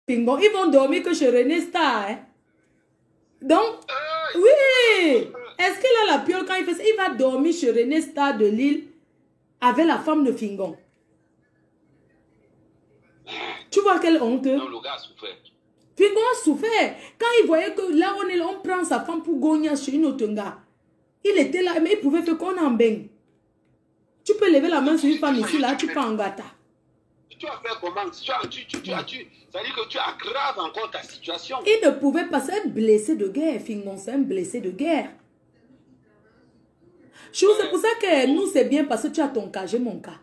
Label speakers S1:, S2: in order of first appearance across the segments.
S1: Pingon, ils vont dormir que chez René Star. Hein? Donc, oui. Est-ce qu'il a la piole quand il fait ça? Il va dormir chez René Star de Lille avec la femme de Fingon. Tu vois quelle honte?
S2: Non, le gars a souffert.
S1: Fingon a souffert. Quand il voyait que là, on prend sa femme pour gagner chez une autre gars. Il était là, mais il pouvait faire qu'on en baigne. Tu peux lever la main sur une femme ici, là, tu peux en gâter.
S2: Tu as fait comment? Ça veut dire que tu aggraves encore ta situation.
S1: Il ne pouvait pas être blessé de guerre, Fingon, c'est un blessé de guerre. C'est pour ça que nous, c'est bien parce que tu as ton cas, j'ai mon cas.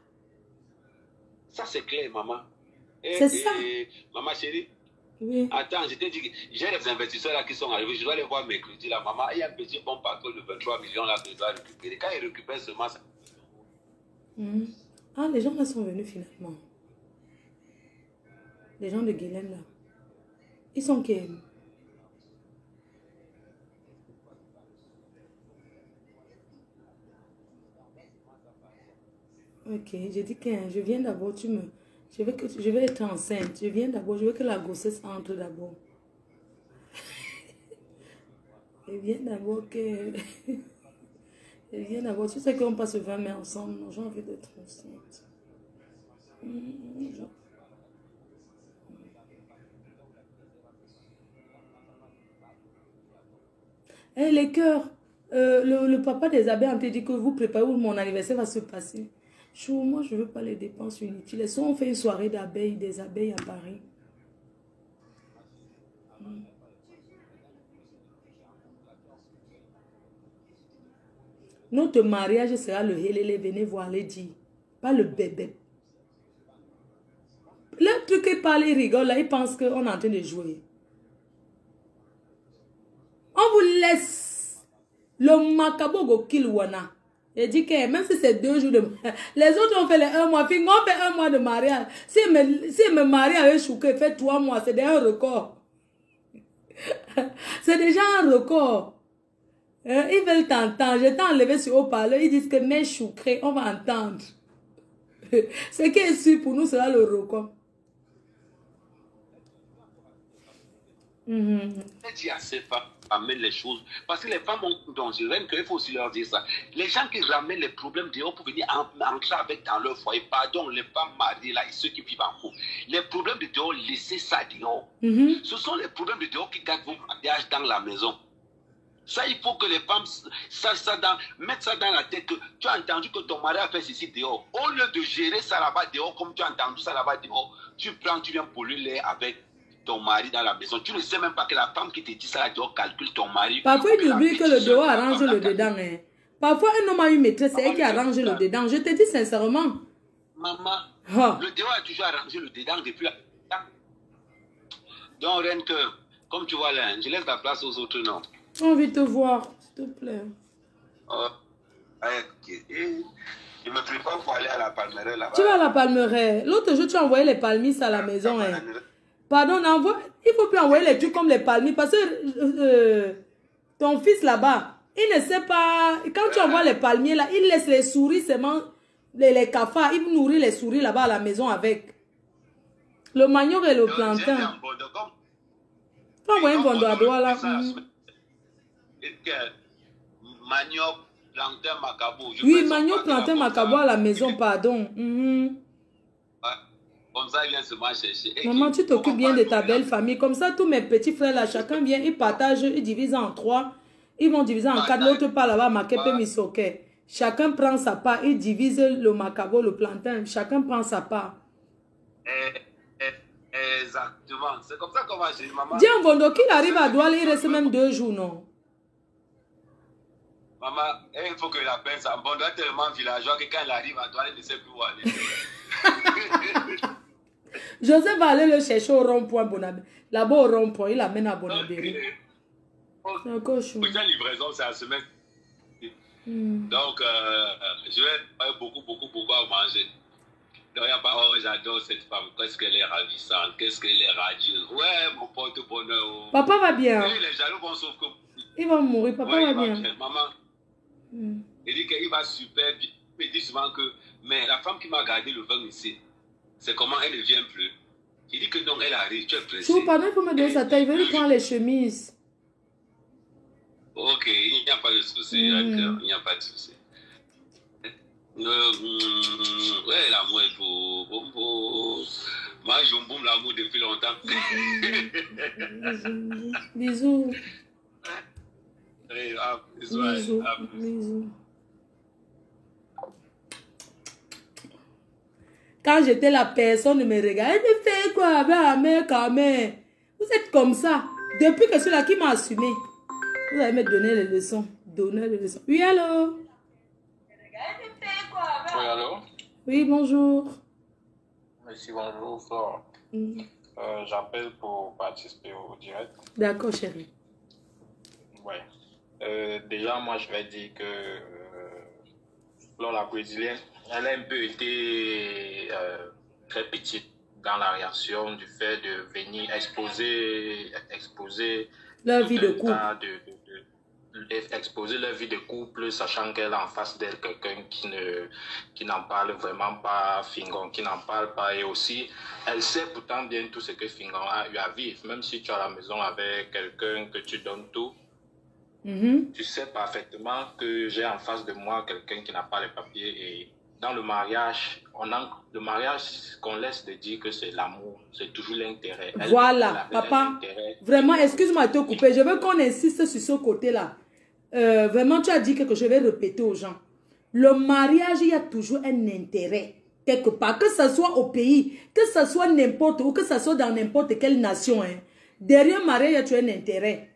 S2: Ça, c'est clair, maman.
S1: C'est ça.
S2: Maman chérie.
S1: Oui.
S2: Attends, je t'ai dit que j'ai des investisseurs là qui sont arrivés. Je dois les voir mercredi là. Maman, il y a un petit bon patrol de 23 millions là que je dois récupérer. Quand il récupère seulement ça.
S1: Ah, les gens là sont venus finalement. Les gens de Guilhem là. Ils sont qui? Ok, j'ai dit que je viens d'abord, je vais être enceinte. Je viens d'abord, je veux que la grossesse entre d'abord. Je viens d'abord que... Je viens d'abord, tu sais qu'on passe le 20 mai ensemble, j'ai envie d'être enceinte. Hey, les cœurs, le papa des abeilles a dit que vous préparez où mon anniversaire va se passer. Moi, je ne veux pas les dépenses inutiles. Si on fait une soirée d'abeilles, des abeilles à Paris. Notre mariage sera le hélélé, venez voir les dire. Pas le bébé. Le truc qui parle, il rigole, là, il pense qu'on est en train de jouer. On vous laisse le macabogo kilwana. Il dit que même si c'est 2 jours de mariage, les autres ont fait les 1 mois, puis on fait 1 mois de mariage. Si me marie avec Chouké, fait 3 mois, c'est déjà un record. C'est déjà un record. Ils veulent t'entendre. Je t'ai enlevé sur haut-parleur. Ils disent que mes Choukré, on va entendre. Ce qui est sûr pour nous sera le record.
S2: Dis à ces femmes amènent les choses. Parce que les femmes ont dangereux, qu'il faut aussi leur dire ça. Les gens qui ramènent les problèmes dehors pour venir entrer avec dans leur foyer, pardon, les femmes mariées là et ceux qui vivent en couple. Les problèmes de dehors, laissez ça dehors. Ce sont les problèmes de dehors qui gardent vos mariages dans la maison. Ça, il faut que les femmes mettent ça dans la tête que tu as entendu que ton mari a fait ceci dehors. Au lieu de gérer ça là-bas dehors, comme tu as entendu ça là-bas dehors, tu viens polluer l'air avec ton mari dans la maison. Tu ne sais même pas que la femme qui te dit ça là dehors calcule ton mari.
S1: Parfois, il oublie que le dehors arrange le dedans. Hein. Parfois, un homme a une maîtresse, c'est elle qui arrange le dedans. Je te dis sincèrement.
S2: Maman, le dehors a toujours arrangé le dedans depuis la... Donc, Reine, comme tu vois là, je laisse la place aux autres noms.
S1: J'ai envie de te voir, s'il te plaît.
S2: Je me prépare pour aller à la Palmeraie là-bas.
S1: Tu vas à la Palmeraie. L'autre jour, tu as envoyé les palmistes à la maison. Hein. Pardon, il ne faut plus envoyer les trucs comme les palmis parce que ton fils là-bas, il ne sait pas. Quand tu envoies les palmiers là, il laisse les souris seulement, les cafards, il nourrit les souris là-bas à la maison avec. Le manioc et le plantain. Tu envoies un bondo à doigt là.
S2: Manioc, plantain, macabo.
S1: Oui, manioc, plantain, macabo à la maison, pardon.
S2: Comme ça, il vient se chercher.
S1: Maman, tu t'occupes bien de ta belle famille. Comme ça, tous mes petits frères là, chacun vient, ils partagent, ils divisent en 3. Ils vont diviser en 4. L'autre part là-bas, makepe misoke. Chacun prend sa part. Ils divisent le macabo, le plantain. Chacun prend sa part.
S2: Exactement. C'est comme ça qu'on va chez maman.
S1: Dis un bondo qu'il arrive à Douala, il reste même 2 jours, non?
S2: Maman, il faut que la peine ça. Bondo est tellement villageois que quand il arrive à Douala, il ne sait plus où aller.
S1: Joseph va aller le chercher au rond-point Bonabé. Là-bas au rond-point, il l'amène à Bonabé.
S2: C'est un cochon. Pour ta livraison, c'est la semaine. Donc, je vais beaucoup à manger. Donc, il y a pas, oh, j'adore cette femme. Qu'est-ce qu'elle est ravissante. Qu'est-ce qu'elle est radieuse. Ouais, mon porte-bonheur. Oh.
S1: Papa va bien.
S2: Et les jaloux vont sauf que...
S1: Il va mourir. Papa va bien.
S2: Maman, il dit qu'il va super bien. Il dit souvent que, mais la femme qui m'a gardé le vin ici, c'est comment elle ne vient plus. Il dit que non, elle arrive, tu es pressé.
S1: Chou, pardon, il faut me donner sa taille. Il veut lui prendre les chemises.
S2: Ok, il n'y a pas de souci, il n'y a pas de souci. Ouais, l'amour est beau. Moi, je m'aime l'amour depuis longtemps.
S1: Bisous.
S2: Bisous.
S1: Bisous. Quand j'étais la personne me regarde, elle me fait quoi avec quand même. Vous êtes comme ça. Depuis que c'est là qui m'a assumé. Vous allez me donner les leçons. Oui, allô?
S3: Oui, allô?
S1: Oui, bonjour.
S3: Merci, bonjour, Flore. J'appelle pour participer au direct.
S1: D'accord, chérie.
S3: Ouais. Déjà, moi, je vais dire que Flore, la brésilienne, elle a un peu été très petite dans la réaction du fait de venir exposer
S1: leur vie de couple.
S3: Exposer leur vie de couple, sachant qu'elle a en face d'elle quelqu'un qui n'en parle vraiment pas, Fingon, qui n'en parle pas. Et aussi, elle sait pourtant bien tout ce que Fingon a eu à vivre. Même si tu es à la maison avec quelqu'un que tu donnes tout, tu sais parfaitement que j'ai en face de moi quelqu'un qui n'a pas les papiers. Et dans le mariage, qu'on laisse de dire que c'est l'amour, c'est toujours l'intérêt.
S1: Voilà, papa, vraiment, excuse-moi de te couper. Je veux qu'on insiste sur ce côté-là. Vraiment, tu as dit que je vais répéter aux gens. Le mariage, il y a toujours un intérêt. Quelque part, que ce soit au pays, que ce soit n'importe où, que ce soit dans n'importe quelle nation. Hein. Derrière le mariage, il y a toujours un intérêt.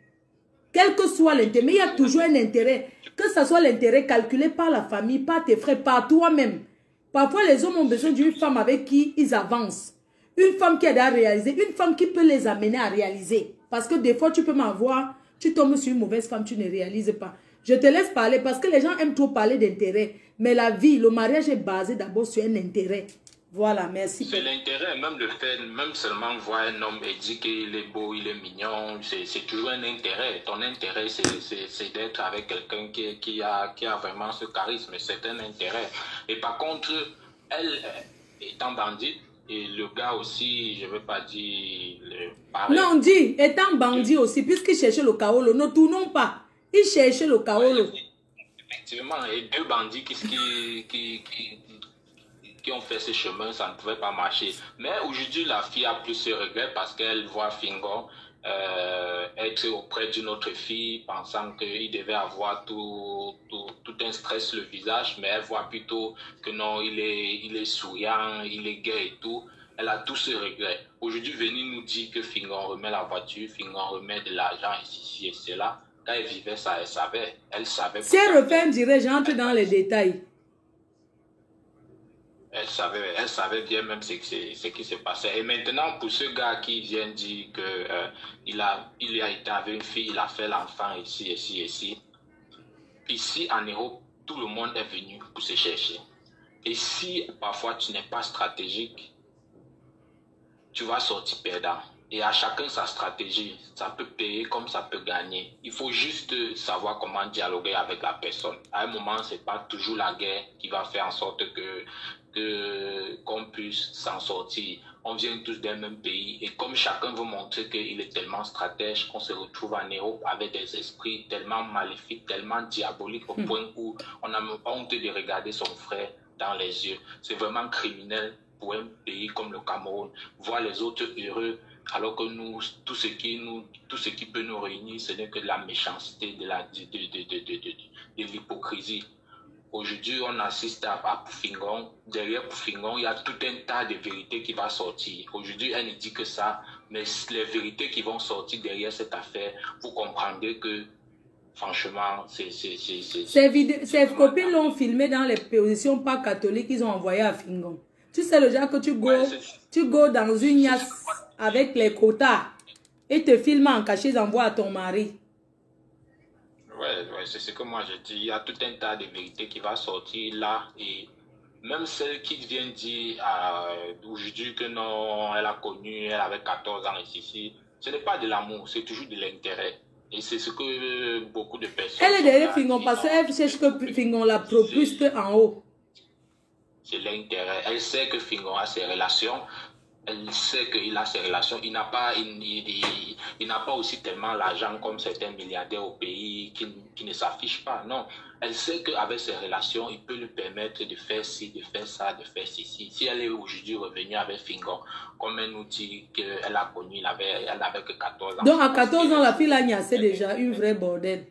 S1: Quel que soit l'intérêt, mais il y a toujours un intérêt. Que ce soit l'intérêt calculé par la famille, par tes frères, par toi-même. Parfois, les hommes ont besoin d'une femme avec qui ils avancent. Une femme qui aide à réaliser, une femme qui peut les amener à réaliser. Parce que des fois, tu peux m'avoir, tu tombes sur une mauvaise femme, tu ne réalises pas. Je te laisse parler parce que les gens aiment trop parler d'intérêt. Mais la vie, le mariage est basé d'abord sur un intérêt. Voilà, merci.
S3: C'est l'intérêt, même le fait, même seulement voir un homme et dire qu'il est beau, il est mignon, c'est toujours un intérêt. Ton intérêt, c'est d'être avec quelqu'un qui a vraiment ce charisme, c'est un intérêt. Et par contre, elle, étant bandite, et le gars aussi, je ne veux pas dire pareil.
S1: Non, dit, étant bandit aussi, puisqu'il cherchait le Kaolo, ne tournons pas. Il cherchait le Kaolo.
S3: Ouais, effectivement, et deux bandits qui ont fait ce chemin, ça ne pouvait pas marcher. Mais aujourd'hui, la fille a plus ce regret parce qu'elle voit Fingon être auprès d'une autre fille, pensant qu'il devait avoir tout un stress le visage, mais elle voit plutôt que non, il est souriant, il est gai et tout. Elle a tout ce regret. Aujourd'hui, venir nous dire que Fingon remet la voiture, Fingon remet de l'argent ici et cela. Quand elle vivait ça, elle savait. Elle savait.
S1: Si elle refait un direct, j'entre dans les détails.
S3: Elle savait bien même ce qui se passait. Et maintenant, pour ce gars qui vient dire que il a été avec une fille, il a fait l'enfant ici. Ici, en Europe, tout le monde est venu pour se chercher. Et si parfois tu n'es pas stratégique, tu vas sortir perdant. Et à chacun sa stratégie. Ça peut payer comme ça peut gagner. Il faut juste savoir comment dialoguer avec la personne. À un moment, ce n'est pas toujours la guerre qui va faire en sorte qu'on puisse s'en sortir. On vient tous d'un même pays. Et comme chacun veut montrer qu'il est tellement stratège, qu'on se retrouve en Europe avec des esprits tellement maléfiques, tellement diaboliques, au point où on a honte de regarder son frère dans les yeux. C'est vraiment criminel pour un pays comme le Cameroun. Voir les autres heureux, alors que nous, tout ce qui peut nous réunir, ce n'est que de la méchanceté, de l'hypocrisie. Aujourd'hui, on assiste à Pouffingon. Derrière Pouffingon, il y a tout un tas de vérités qui vont sortir. Aujourd'hui, elle ne dit que ça, mais les vérités qui vont sortir derrière cette affaire, vous comprendrez que, franchement,
S1: Ces copines l'ont filmé dans les positions pas catholiques qu'ils ont envoyé à Fingon. Tu sais le genre que tu go dans une yasse avec les quotas et te filment en cachet, ils envoient à ton mari.
S3: Ouais, c'est ce que moi je dis. Il y a tout un tas de vérités qui va sortir là. Et même celle qui vient dire aujourd'hui que non, elle a connu, elle avait 14 ans ici. Ce n'est pas de l'amour, c'est toujours de l'intérêt. Et c'est ce que beaucoup de personnes...
S1: Elle est derrière Fingon parce qu'elle cherche que Fingon la propulse en haut.
S3: C'est l'intérêt. Elle sait que Fingon a ses relations. Elle sait qu'il a ses relations. Il n'a pas aussi tellement l'argent comme certains milliardaires au pays qui ne s'affichent pas. Non, elle sait qu'avec ses relations, il peut lui permettre de faire ci, de faire ça, de faire ceci. Si elle est aujourd'hui revenue avec Fingon, comme elle nous dit qu'elle a connu, elle n'avait que 14 ans.
S1: Donc à 14 ans, la fille l'a gnassé déjà, une vraie bordel.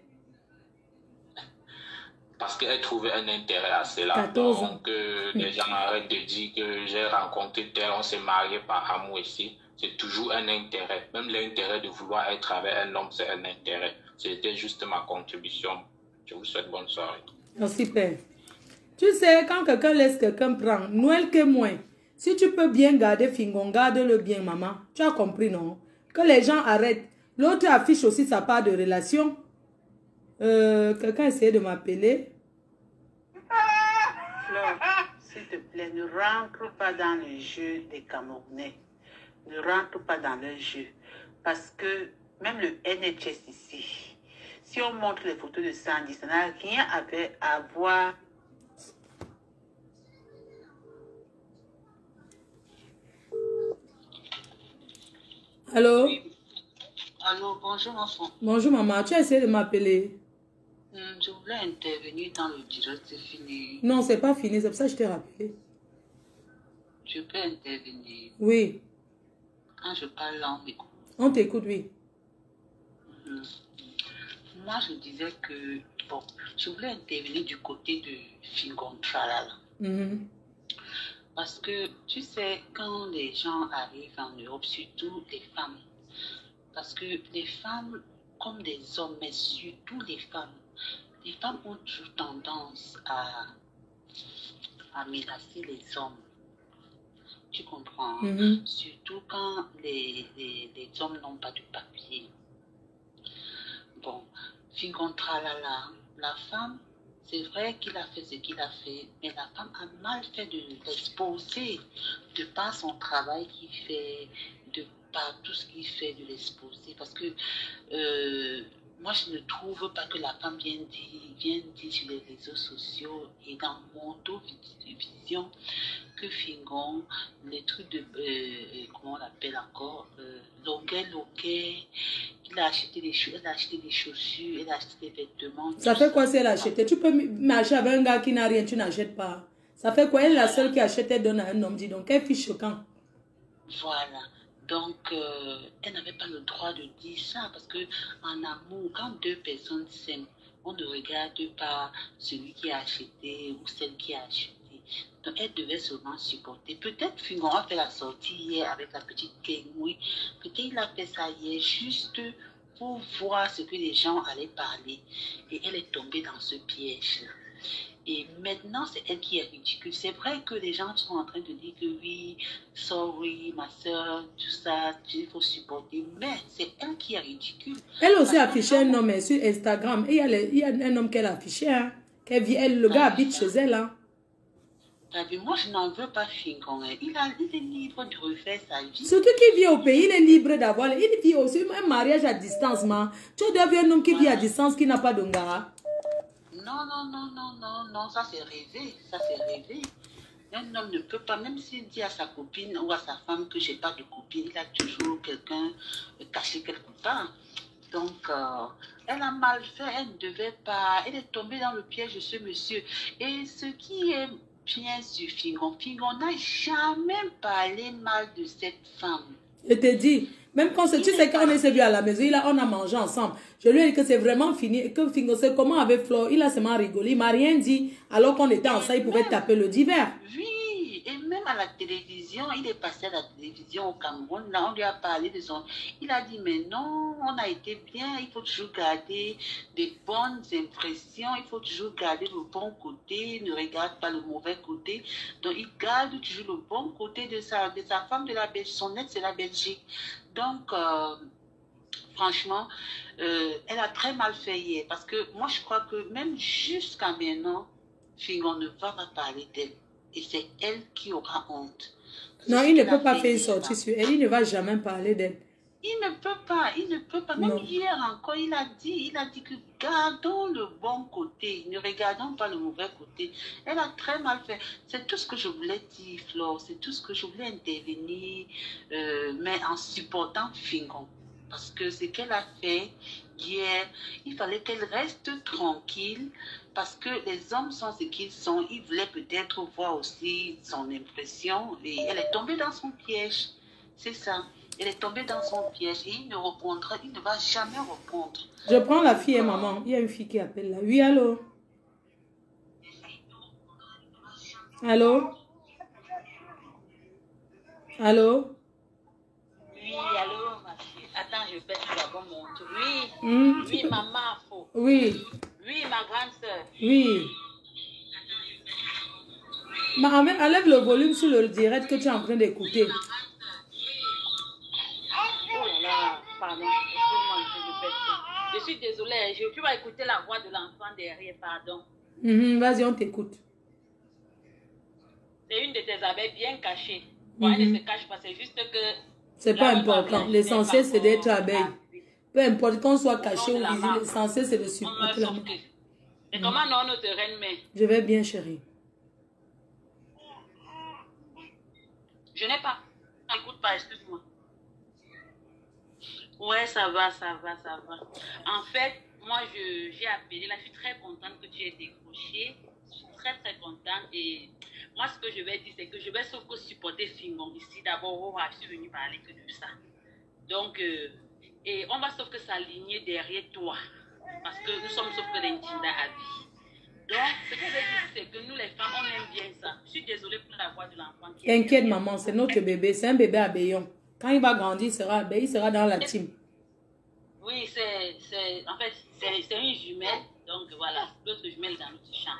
S3: Parce qu'elle trouvait un intérêt à cela.
S1: 14 ans.
S3: Donc, les gens arrêtent de dire que j'ai rencontré tel, on s'est marié par amour ici. C'est toujours un intérêt. Même l'intérêt de vouloir être avec un homme, c'est un intérêt. C'était juste ma contribution. Je vous souhaite bonne soirée.
S1: Merci, Père. Tu sais, quand quelqu'un laisse quelqu'un prendre, Noël que moins. Si tu peux bien garder Fingon, garde-le bien, maman. Tu as compris, non? Que les gens arrêtent. L'autre affiche aussi sa part de relation. Quelqu'un essayait de m'appeler.
S4: Fleur, s'il te plaît, ne rentre pas dans le jeu des Camerounais. Ne rentre pas dans le jeu. Parce que même le NHS ici, si on montre les photos de Sandy, ça n'a rien à voir.
S1: Allô?
S4: Oui. Allô, bonjour enfant.
S1: Bonjour maman, tu as essayé de m'appeler.
S4: Je voulais intervenir dans le direct, c'est fini.
S1: Non, c'est pas fini, c'est pour ça que je t'ai rappelé.
S4: Je peux intervenir.
S1: Oui.
S4: Quand je parle là, on m'écoute.
S1: On t'écoute, oui.
S4: Moi, je disais que, bon, je voulais intervenir du côté de Fingon Tralala. Parce que, tu sais, quand les gens arrivent en Europe, surtout les femmes, parce que les femmes, comme des hommes, mais surtout les femmes ont toujours tendance à menacer les hommes. Tu comprends? Surtout quand les hommes n'ont pas de papier. Bon, Fingon Tralala, la femme, c'est vrai qu'il a fait ce qu'il a fait, mais la femme a mal fait de l'exposer, de par son travail qu'il fait, de par tout ce qu'il fait, de l'exposer. Parce que moi, je ne trouve pas que la femme vienne dire sur les réseaux sociaux et dans mon vision que Fingon, les trucs de, comment on l'appelle encore, loquet, il a acheté des choses, elle a acheté des chaussures, elle a acheté des vêtements.
S1: Ça fait quoi si elle a acheté? Tu peux marcher avec un gars qui n'a rien, tu n'achètes pas. Ça fait quoi? Elle est la seule qui achète, elle donne à un homme, dis donc, quel fils choquant.
S4: Voilà. Donc, elle n'avait pas le droit de dire ça parce que en amour, quand deux personnes s'aiment, on ne regarde pas celui qui a acheté ou celle qui a acheté. Donc, elle devait seulement supporter. Peut-être Fingon a fait la sortie hier avec la petite Kengoui. Peut-être il a fait ça hier juste pour voir ce que les gens allaient parler. Et elle est tombée dans ce piège-là. Et maintenant, c'est elle qui est ridicule. C'est vrai que les gens sont en train de dire que oui, sorry, ma soeur, tout ça, il faut supporter. Mais c'est elle qui est ridicule.
S1: Elle aussi affichait un homme sur Instagram. Et il y a un homme qu'elle affichait. Hein, le gars habite chez elle. Hein.
S4: Moi, je n'en veux pas Fingon. Il est libre de refaire sa vie.
S1: Surtout qu'il vit au pays, il est libre d'avoir. Il vit aussi un mariage à distance. Tu dois voir un homme qui vit à distance, qui n'a pas d'ongara.
S4: Non, ça c'est rêvé, Un homme ne peut pas, même s'il dit à sa copine ou à sa femme que j'ai pas de copine, il a toujours quelqu'un caché quelque part. Donc, elle a mal fait, elle ne devait pas, elle est tombée dans le piège de ce monsieur. Et ce qui est bien sur Fingon n'a jamais parlé mal de cette femme.
S1: Je te dis, même quand tu sais quand on s'est vu à la maison, on a mangé ensemble. Je lui ai dit que c'est vraiment fini. Et que Fingo, c'est comment avec Flo, il a seulement rigolé. Il m'a rien dit. Alors qu'on était ensemble, il pouvait taper le divers.
S4: Oui, et même à la télévision, il est passé à la télévision au Cameroun. Là, on lui a parlé de son... Il a dit, mais non, on a été bien. Il faut toujours garder des bonnes impressions. Il faut toujours garder le bon côté. Ne regarde pas le mauvais côté. Donc, il garde toujours le bon côté de sa femme de la Belgique. Son ex, c'est la Belgique. Donc, franchement, elle a très mal fait hier. Parce que moi, je crois que même jusqu'à maintenant, Fingon ne va pas parler d'elle. Et c'est elle qui aura honte.
S1: Non, il ne peut pas faire une sortie sur elle. Il ne va jamais parler d'elle.
S4: Il ne peut pas, il ne peut pas. Même
S1: Non.
S4: hier encore, il a dit que gardons le bon côté, ne regardons pas le mauvais côté. Elle a très mal fait. C'est tout ce que je voulais dire, Flore, c'est tout ce que je voulais intervenir, mais en supportant Fingon. Parce que ce qu'elle a fait hier, il fallait qu'elle reste tranquille, parce que les hommes sont ce qu'ils sont. Ils voulaient peut-être voir aussi son impression, et elle est tombée dans son piège. C'est ça. Elle est tombée dans son piège et il ne reprendra, il ne va jamais reprendre.
S1: Je prends la fille et maman. Il y a une fille qui appelle là. Oui, allô? Allô? Allô?
S4: Oui, allô, ma fille. Attends, je vais d'abord monter. Oui, oui, maman, faut.
S1: Oui.
S4: Oui, ma grande soeur.
S1: Oui. Enlève le volume sur le direct que tu es en train d'écouter.
S4: Oh là là, pardon. Excuse-moi, je suis désolée. Tu vas écouter la voix de l'enfant derrière, pardon.
S1: Vas-y, on t'écoute.
S4: C'est une de tes abeilles bien cachées. Bon, elle ne se cache pas, c'est juste que...
S1: C'est pas important. L'essentiel, c'est d'être abeille. Peu importe qu'on soit caché ou visible, l'essentiel, c'est de supporter la main.
S4: Et comment non, notre reine mère?
S1: Je vais bien, chérie.
S4: Je n'ai pas. Écoute pas, excuse-moi. Ouais, ça va, ça va, ça va. En fait, moi, j'ai appelé. Là, je suis très contente que tu aies décroché. Je suis très, très contente. Et moi, ce que je vais dire, c'est que je vais sauf que supporter Fingon ici. D'abord, je suis venue parler que de ça. Donc, et on va sauf que s'aligner derrière toi. Parce que nous sommes sauf que des Ntinda à vie. Donc, ce que je veux dire, c'est que nous, les femmes, on aime bien ça. Je suis désolée pour la voix de l'enfant.
S1: T'inquiète, maman, c'est notre bébé. C'est un bébé abeillon. Quand il va grandir, il sera abeille, il sera dans la team.
S4: Oui, en fait, c'est une jumelle. Donc, voilà, l'autre jumelle dans notre champ.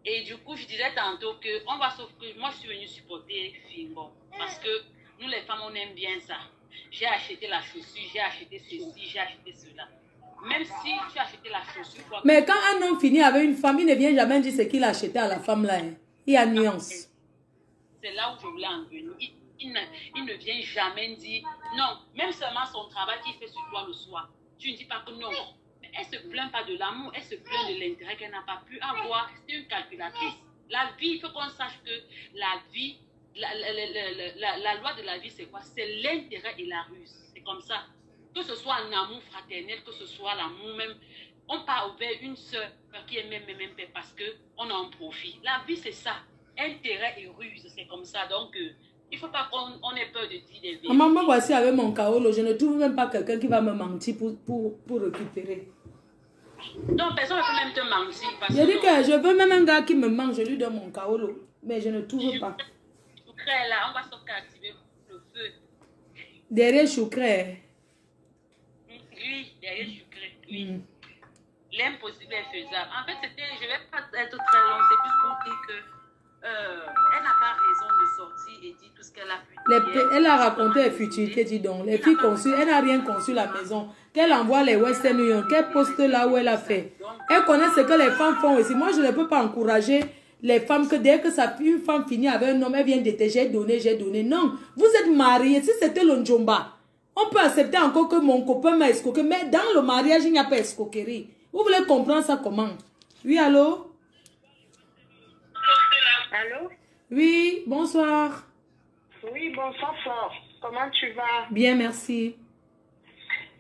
S4: Et du coup, je disais tantôt que on va sauf que moi, je suis venue supporter Fingon. Parce que nous, les femmes, on aime bien ça. J'ai acheté la chaussure, j'ai acheté ceci, j'ai acheté cela. Même si tu as acheté la chaussure...
S1: Mais quand un homme finit avec une femme, il ne vient jamais dire ce qu'il a acheté à la femme là. Hein. Il y a nuance. C'est
S4: là où je voulais en venir. Il ne vient jamais dire non. Même seulement son travail qu'il fait sur toi le soir. Tu ne dis pas que non. Mais elle ne se plaint pas de l'amour. Elle se plaint de l'intérêt qu'elle n'a pas pu avoir. C'est une calculatrice. La vie, il faut qu'on sache que la vie, la loi de la vie, c'est quoi? C'est l'intérêt et la ruse. C'est comme ça. Que ce soit un amour fraternel, que ce soit l'amour même. On part vers une sœur qui est même père parce qu'on en profite. La vie, c'est ça. Intérêt et ruse, c'est comme ça. Donc, il ne faut pas qu'on ait peur de dire des vérités.
S1: Maman, voici avec mon kaolo, je ne trouve même pas quelqu'un qui va me mentir pour récupérer.
S4: Non, personne ne peut même te mentir.
S1: Je dis que je veux même un gars qui me ment, je lui donne mon kaolo. Mais je ne trouve pas.
S4: Choucré là, on va sauf activer le feu.
S1: Derrière Choucré.
S4: Oui, derrière Choucré, oui. L'impossible est faisable. En fait, je ne vais pas être très long, c'est plus pour dire que elle n'a pas raison de sortir et dire tout ce qu'elle a pu.
S1: Elle a raconté les futilités, dis donc. Les filles conçues, elle n'a rien conçu la maison. Qu'elle envoie les Western Union, qu'elle poste là où elle a fait. Elle connaît ce que les femmes font aussi. Moi, je ne peux pas encourager les femmes que dès que une femme finit avec un homme, elle vient de te j'ai donné. Non, vous êtes mariés. Si c'était le Njomba, on peut accepter encore que mon copain m'a escroqué. Mais dans le mariage, il n'y a pas escroquerie. Vous voulez comprendre ça comment? Oui, allô?
S5: Allô?
S1: Oui, bonsoir.
S5: Oui, bonsoir, Flore. Comment tu vas?
S1: Bien, merci.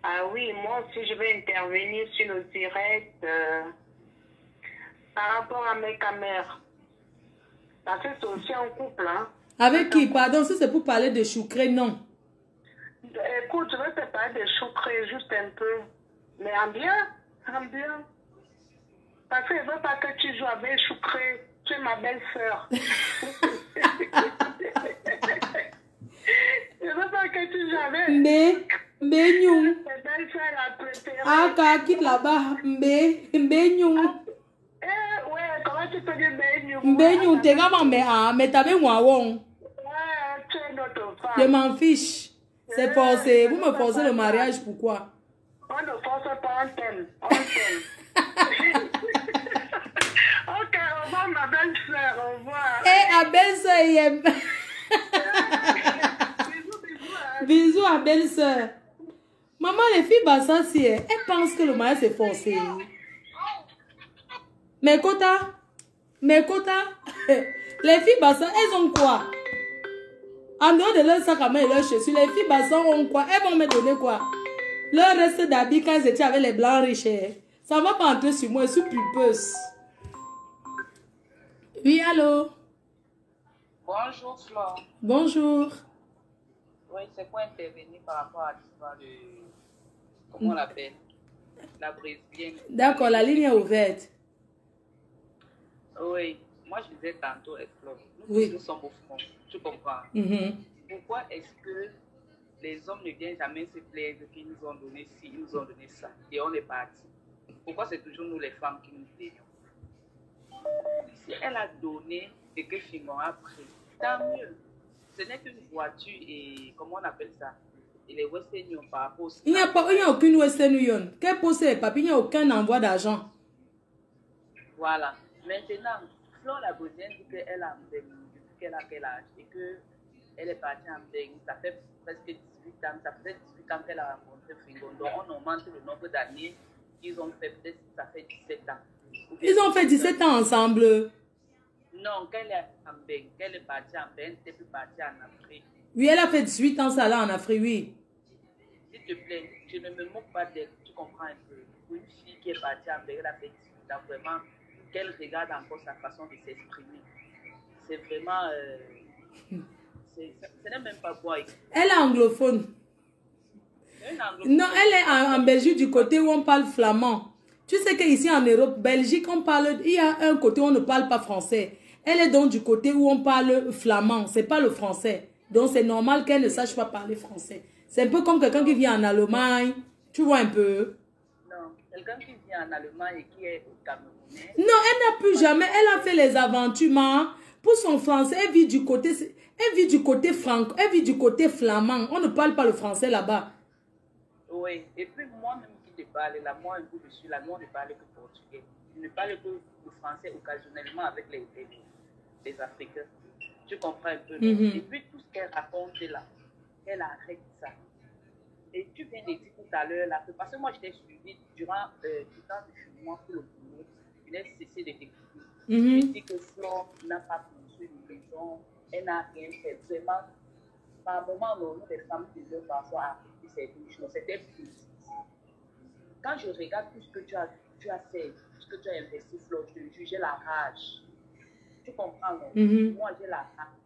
S5: Ah oui, moi aussi, je vais intervenir sur le direct par rapport à mes caméras. Parce que c'est aussi un couple, hein.
S1: Avec qui? Pardon, si c'est pour parler de Choucré, non.
S5: Écoute, je vais te parler de Choucré juste un peu. Mais en bien. Parce que je ne veux pas que tu joues avec Choucré. Tu es ma belle-sœur. Je ne veux pas que tu joues avec.
S1: Mbé-nyou.
S5: Ta belle-sœur a préféré.
S1: Ah, quitte là-bas. Mbé-nyou.
S5: Ouais, comment tu peux dire Mbé-nyou?
S1: Mbé-nyou, t'es vraiment, mais t'as bien wawon.
S5: Ouais, tu es notre femme.
S1: Je m'en fiche. C'est forcé. Vous me forcez le mariage, pourquoi?
S5: On ne force pas, on t'aime. Ok, au revoir ma belle-sœur, au revoir.
S1: Eh, à belle-sœur, il aime. Bisous à belle-sœur. Maman, les filles Bassassi, elles pensent que le mariage c'est forcé. Mais Kota, les filles Bassassi, elles ont quoi? En dehors de leur sac à main et leurs chaussures, les filles Bassassi ont quoi? Elles vont me donner quoi? Leur reste d'habits quand elles étaient avec les blancs riches. Ça va pas entrer sur moi, je suis pulpeuse. Oui, allô?
S6: Bonjour, Flore.
S1: Bonjour.
S6: Oui, c'est pour intervenir par rapport à l'histoire de... Comment on l'appelle? La brésilienne.
S1: D'accord, la ligne est ouverte.
S6: Oui, moi je disais tantôt, Flore, nous sommes au front, tu comprends? Pourquoi est-ce que les hommes ne viennent jamais se plaindre qu'ils nous ont donné ci, ils nous ont donné ça, et on est parti? Pourquoi c'est toujours nous les femmes qui nous plaignons? Si elle a donné et que Fingon a pris, tant mieux. Ce n'est qu'une voiture et comment on appelle ça? Et les Western Union par rapport au...
S1: Il n'y a aucune Western Union. Quel poste les papiers? Il n'y a aucun envoi d'argent.
S6: Voilà. Maintenant, Flore la Brésilienne dit qu'elle a depuis quel âge et qu'elle est partie en Belgique. Ça fait presque 18 ans. Ça fait 18 ans qu'elle a rencontré Fingon. Donc on augmente le nombre d'années qu'ils ont fait. Peut-être ça fait 17 ans.
S1: Ils ont fait 17 ans ensemble.
S6: Non, qu'elle est en Belgique. Qu'elle est partie en Belgique. Elle n'est plus partie en Afrique.
S1: Oui, elle a fait 18 ans ça là en Afrique, oui.
S6: S'il te plaît, je ne me moque pas d'elle. Tu comprends un peu. Pour une fille qui est partie en Belgique, elle a fait 18 ans. Vraiment, qu'elle regarde encore sa façon de s'exprimer. C'est vraiment... ce n'est même pas quoi.
S1: Elle est anglophone. Non, elle est en Belgique du côté où on parle flamand. Tu sais qu'ici en Europe, Belgique, on parle... Il y a un côté où on ne parle pas français. Elle est donc du côté où on parle flamand. C'est pas le français. Donc c'est normal qu'elle ne sache pas parler français. C'est un peu comme quelqu'un qui vient en Allemagne. Tu vois un peu?
S6: Non, quelqu'un qui vient en Allemagne et qui est au Camerounais.
S1: Non, elle n'a plus jamais. Elle a fait les aventures. Pour son français, elle vit du côté... Elle vit du côté franco. Elle vit du côté flamand. On ne parle pas le français là-bas.
S6: Oui, et puis moi-même qui te parle là, moi un peu dessus là, nous on ne parle que portugais. Je ne parle que le français occasionnellement avec les Africains. Tu comprends un peu? Et puis tout ce qu'elle raconte là, elle arrête ça. Et tu viens de dire tout à l'heure là, parce que moi je t'ai suivi durant tout temps de cheminement pour le boulot, je n'ai cessé de t'écouter. Je dis que Flore n'a pas construit une maison, elle n'a rien fait. Vraiment, par moment, nous les femmes qui veulent parfois arrêter ces choses, c'était plus. Quand je regarde tout ce que tu as fait, tout ce que tu as investi, Flore, je te jure, j'ai la rage. Tu comprends, non? Moi, j'ai la rage.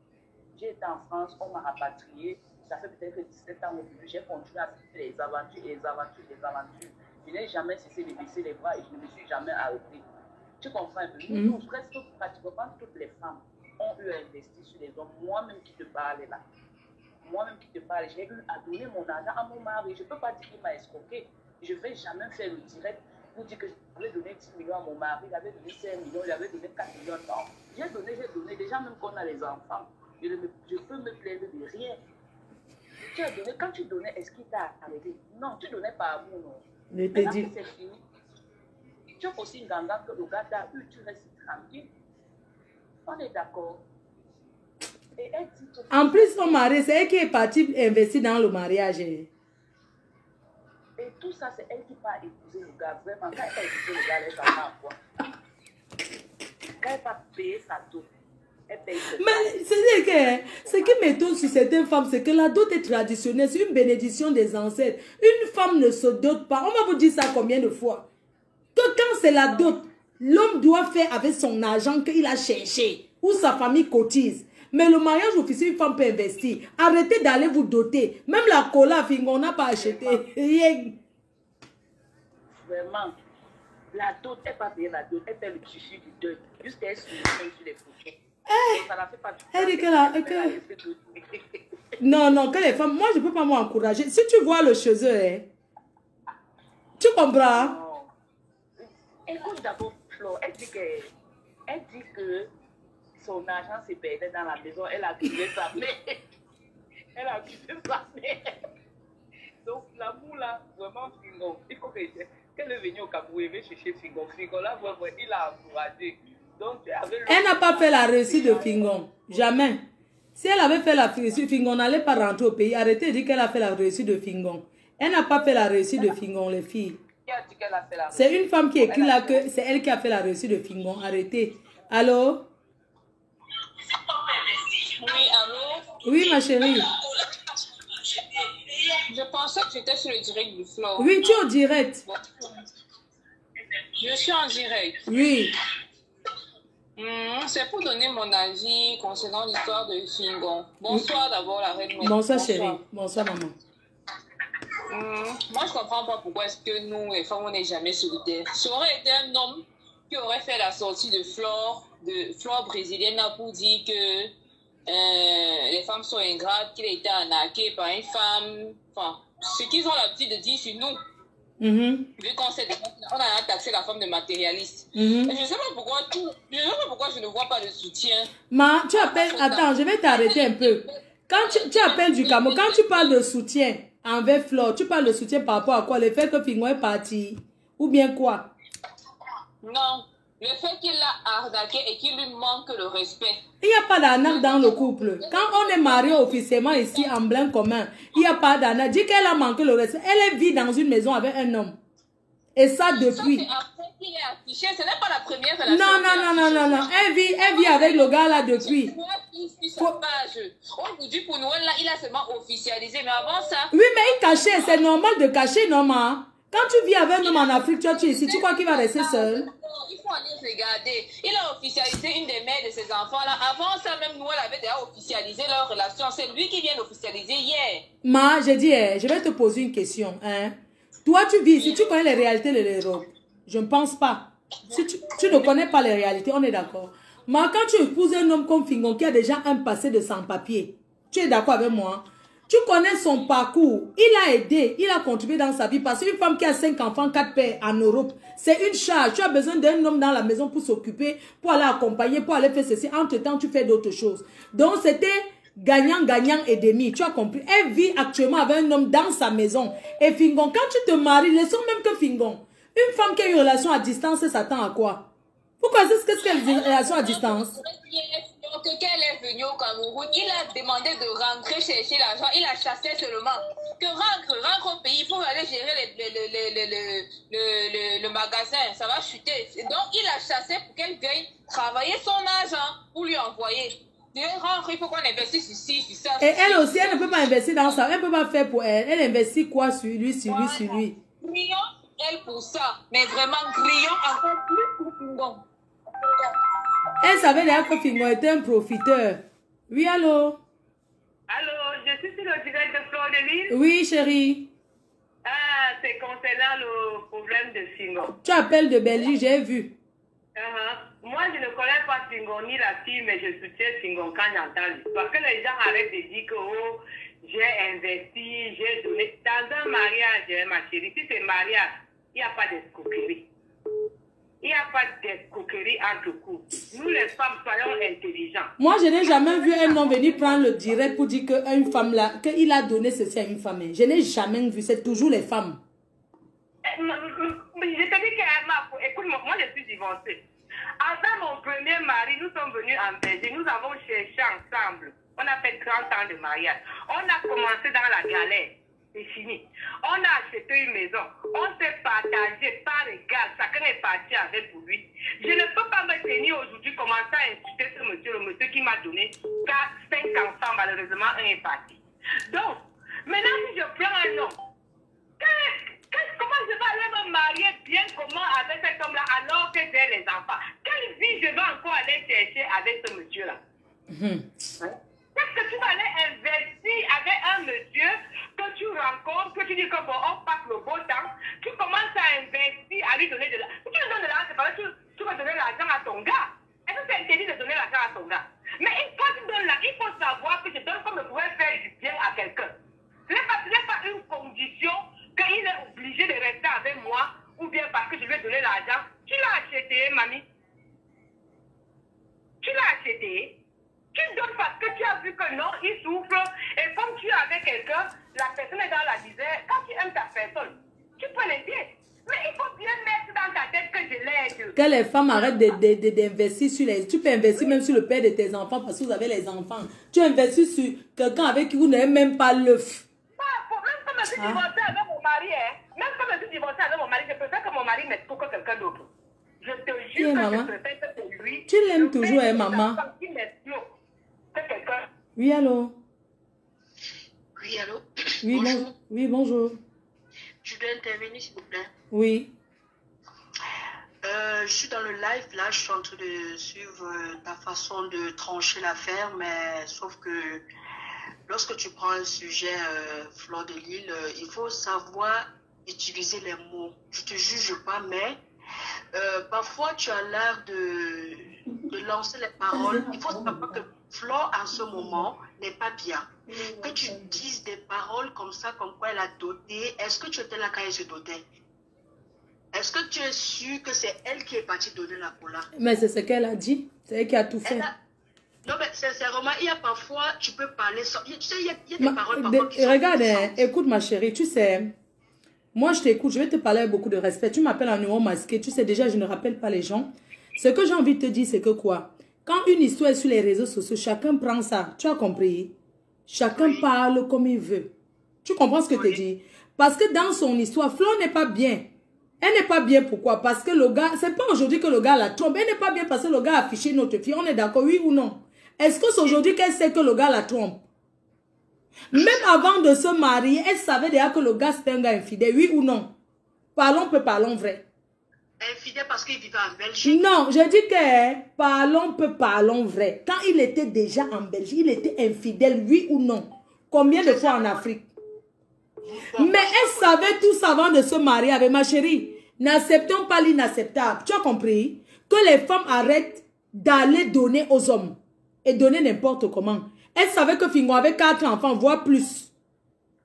S6: J'ai été en France, on m'a rapatrié. Ça fait peut-être 17 ans aujourd'hui. J'ai continué à faire les aventures et les aventures et les aventures. Je n'ai jamais cessé de baisser les bras et je ne me suis jamais arrêté. Tu comprends un peu? Nous, presque pratiquement toutes les femmes ont eu à investir sur les hommes. Moi-même qui te parle là. Moi-même qui te parle, j'ai eu à donner mon argent à mon mari. Je ne peux pas dire qu'il m'a escroqué. Je ne vais jamais faire le direct pour dire que j'avais donné 10 millions à mon mari, il avait donné 5 millions, il avait donné 4 millions. Non, j'ai donné. Déjà, même quand on a les enfants, je peux me plaindre de rien. Tu as donné, quand tu donnais, est-ce qu'il t'a arrêté? Non, tu donnais par amour, non. Maintenant que c'est fini, tu as aussi une ganga que le gars t'a eu, tu restes tranquille. On est d'accord. Et elle dit que...
S1: En plus, son mari, c'est elle qui est partie investir dans le mariage.
S6: Et tout ça, c'est elle qui va épouser le gars. Vraiment, quand elle va épouser le gars, elle va faire quoi? Quand elle va payer sa dot, elle paye sa dot.
S1: Mais c'est que ce qui m'étonne sur certaines femmes, c'est que la dot est traditionnelle, c'est une bénédiction des ancêtres. Une femme ne se dote pas. On va vous dire ça combien de fois? Que quand c'est la dot, l'homme doit faire avec son argent qu'il a cherché, ou sa famille cotise. Mais le mariage officiel, une femme peut investir. Arrêtez d'aller vous doter. Même la cola, on n'a pas acheté.
S6: Vraiment, la dot, elle pas payer la dot, elle fait le chichi du deuil. Jusqu'à elle se met sur les photos. Ça la fait pas.
S1: Elle dit que non, que les femmes, moi je ne peux pas m'encourager. Si tu vois le chez eux, tu comprends?
S6: Non. Écoute d'abord, Flore, elle dit que son argent s'est perdu dans la maison, elle a accusé sa mère. Elle a accusé sa mère. Donc l'amour là, vraiment, Fingon, il faut qu'elle est venue au Cameroun, elle veut chercher Fingon. Fingon là, vraiment, il a encouragé. Donc, elle n'a
S1: pas fait la réussite de Fingon. Jamais. Si elle avait fait la réussite de Fingon, on n'allait pas rentrer au pays. Arrêtez de dire qu'elle a fait la réussite de Fingon. Elle n'a pas fait la réussite de Fingon, les filles.
S6: Qui a dit qu'elle a fait la
S1: C'est une femme qui écrit là que c'est elle qui a fait la réussite de Fingon. Arrêtez. Allô?
S7: Oui, allô?
S1: Oui, ma chérie.
S7: Je pensais que j'étais sur le direct du Flow.
S1: Oui, tu es au direct.
S7: Je suis en direct.
S1: Oui.
S7: C'est pour donner mon avis concernant l'histoire de Fingon. Bonsoir d'abord, la reine.
S1: Bonsoir, chérie. Bonsoir, maman.
S7: Moi, je comprends pas pourquoi est-ce que nous, les femmes, on n'est jamais solidaires. Ça aurait été un homme qui aurait fait la sortie de Flore brésilienne là pour dire que les femmes sont ingrates, qu'il a été arnaqué par une femme. Enfin, ce qu'ils ont l'habitude de dire sur nous. Vu qu'on a taxé la femme de matérialiste. Je ne sais pas pourquoi je ne vois pas de soutien.
S1: Ma, tu appelles... Attends, je vais t'arrêter un peu. Quand tu appelles du Cameroun, quand tu parles de soutien envers Flore, tu parles de soutien par rapport à quoi? Le fait que Fingon est parti? Ou bien quoi?
S7: Non. Le fait qu'il l'a arnaqué et qu'il lui manque le respect.
S1: Il n'y a pas d'arnaque dans le couple. Quand on est marié officiellement ici en blanc commun, il n'y a pas d'arnaque. Dis qu'elle a manqué le respect. Elle vit dans une maison avec un homme. Et ça depuis.
S7: Ça, c'est après qu'il est affiché. Ce n'est pas la première relation.
S1: Non. Elle vit avec le gars là depuis.
S7: Aujourd'hui, pour Noël, là, il a seulement officialisé. Mais avant ça...
S1: Oui, mais il cachait. C'est normal de cacher, normal. Quand tu vis avec un homme en Afrique, tu es ici. Tu crois qu'il va rester seul?
S7: Il faut aller regarder. Il a officialisé une des mères de ses enfants là. Avant ça, même Noël avait déjà officialisé leur relation. C'est lui qui vient d'officialiser hier. Ma,
S1: j'ai dit, je vais te poser une question. Hein? Toi, tu vis ici. Tu connais les réalités de l'Europe? Je ne pense pas. Si tu ne connais pas les réalités, on est d'accord. Mais quand tu épouses un homme comme Fingon qui a déjà un passé de sans-papier, tu es d'accord avec moi? Tu connais son parcours. Il a aidé, il a contribué dans sa vie. Parce qu'une femme qui a 5 enfants, 4 pères en Europe, c'est une charge. Tu as besoin d'un homme dans la maison pour s'occuper, pour aller accompagner, pour aller faire ceci. Entre-temps, tu fais d'autres choses. Donc, c'était gagnant et demi. Tu as compris? Elle vit actuellement avec un homme dans sa maison. Et Fingon, quand tu te maries, laissons même que Fingon. Une femme qui a une relation à distance, elle s'attend à quoi? Pourquoi qu'est-ce qu'elle dit relation à distance?
S7: Que qu'elle est venue au Cameroun, il a demandé de rentrer chercher l'argent, il a chassé seulement. Que rentre au pays pour aller gérer le magasin, ça va chuter. Donc il a chassé pour qu'elle vienne travailler son argent pour lui envoyer. Il faut qu'on investisse ici, sur ça.
S1: Et elle aussi, elle ne peut pas investir dans ça. Elle ne peut pas faire pour elle. Elle investit quoi sur lui?
S7: Grillons elle pour ça, mais vraiment grillons encore plus pour Fingon.
S1: Elle savait déjà que Fingon était un profiteur. Oui, allô?
S5: Allô, je suis sur le direct de Flore de Lille.
S1: Oui, chérie.
S5: Ah, c'est concernant le problème de Fingon.
S1: Tu appelles de Belgique, j'ai vu.
S5: Moi, je ne connais pas Fingon ni la fille, mais je soutiens Fingon quand j'entends l'histoire. Que les gens arrêtent de dire que oh, j'ai investi, j'ai donné. Dans un mariage, ma chérie, si c'est mariage, il n'y a pas d'escroquerie. Il n'y a pas d'escroquerie entre couples. Nous, les femmes, soyons intelligents.
S1: Moi, je n'ai jamais vu un homme venir prendre le direct pour dire qu'une femme là, qu'il a donné ceci à une femme. Je n'ai jamais vu. C'est toujours les femmes.
S5: Je te dis que, écoute, moi, je suis divorcée. Avant mon premier mari, nous sommes venus en Belgique. Nous avons cherché ensemble. On a fait 30 ans de mariage. On a commencé dans la galère. C'est fini. On a acheté une maison. On s'est partagé par égal. Chacun est parti avec pour lui. Je ne peux pas me tenir aujourd'hui, commencer à insulter ce monsieur, le monsieur qui m'a donné 5 enfants. Malheureusement, un est parti. Donc, maintenant, si je prends un homme, comment je vais aller me marier bien comment avec cet homme-là alors que j'ai les enfants? Quelle vie je vais encore aller chercher avec ce monsieur-là? Qu'est-ce que tu vas aller investir avec un monsieur que tu rencontres, que tu dis que bon, on passe le beau temps, tu commences à investir, à lui donner de l'argent. Si tu lui donnes de l'argent, c'est parce que tu vas donner l'argent à ton gars. Est-ce que c'est interdit de donner l'argent à ton gars? Mais quand tu donnes là, il faut savoir que je donne comme je pourrais faire du bien à quelqu'un. Ce n'est pas une condition qu'il est obligé de rester avec moi ou bien parce que je lui ai donné l'argent. Tu l'as acheté, mamie. Tu l'as acheté. Tu donnes parce que tu as vu que non, il souffre. Et comme tu es avec quelqu'un, la personne est dans la misère. Quand tu aimes ta personne, tu peux l'aider. Mais il faut bien mettre dans ta tête que je l'aide.
S1: que les femmes arrêtent d'investir sur les... Tu peux investir même sur le père de tes enfants parce que vous avez les enfants. Tu investis sur quelqu'un avec qui vous n'avez même pas l'œuf.
S5: Même comme je suis divorcée avec mon mari, même comme je suis divorcée avec mon mari, je préfère que mon mari m'étouffe que quelqu'un d'autre. Je te jure que je préfère que c'est lui.
S1: Tu l'aimes toujours, maman. Oui, allô?
S8: Oui, allô?
S1: Oui, bonjour. Oui, bonjour.
S8: Je dois intervenir, s'il vous plaît.
S1: Oui.
S8: Je suis dans le live, là, je suis en train de suivre ta façon de trancher l'affaire, mais sauf que lorsque tu prends un sujet, Fleur de Lille, il faut savoir utiliser les mots. Je te juge pas, mais parfois tu as l'air de lancer les paroles. Il faut savoir que Fleur, en ce moment, n'est pas bien. Que tu dises des paroles comme ça, comme quoi elle a doté. Est-ce que tu étais là quand elle se dotait? Est-ce que tu es sûr que c'est elle qui est partie donner la cola?
S1: Mais c'est ce qu'elle a dit. C'est elle qui a tout fait.
S8: Non, mais sincèrement, il y a parfois, tu peux parler sans... Tu sais, il y a des paroles parfois qui sont...
S1: Regarde, écoute ma chérie, tu sais, moi je t'écoute, je vais te parler avec beaucoup de respect. Tu m'appelles en numéro masqué, tu sais déjà, je ne rappelle pas les gens. Ce que j'ai envie de te dire, c'est que quoi? Quand une histoire est sur les réseaux sociaux, chacun prend ça. Tu as compris? Chacun parle comme il veut. Tu comprends ce que je te dis? Parce que dans son histoire, Flo n'est pas bien. Elle n'est pas bien, pourquoi? Parce que le gars, c'est pas aujourd'hui que le gars la trompe. Elle n'est pas bien parce que le gars a affiché notre fille. On est d'accord, oui ou non? Est-ce que c'est aujourd'hui qu'elle sait que le gars la trompe? Même avant de se marier, elle savait déjà que le gars c'était un gars infidèle, oui ou non? Parlons peu, parlons vrai.
S8: Infidèle parce qu'il vivait en Belgique?
S1: Non, je dis que parlons peu, parlons vrai. Quand il était déjà en Belgique, il était infidèle, oui ou non? Combien de fois en Afrique? Mais elle savait tout ça avant de se marier avec ma chérie. N'acceptons pas l'inacceptable. Tu as compris? Que les femmes arrêtent d'aller donner aux hommes. Et donner n'importe comment. Elle savait que Fingo avait 4 enfants, voire plus.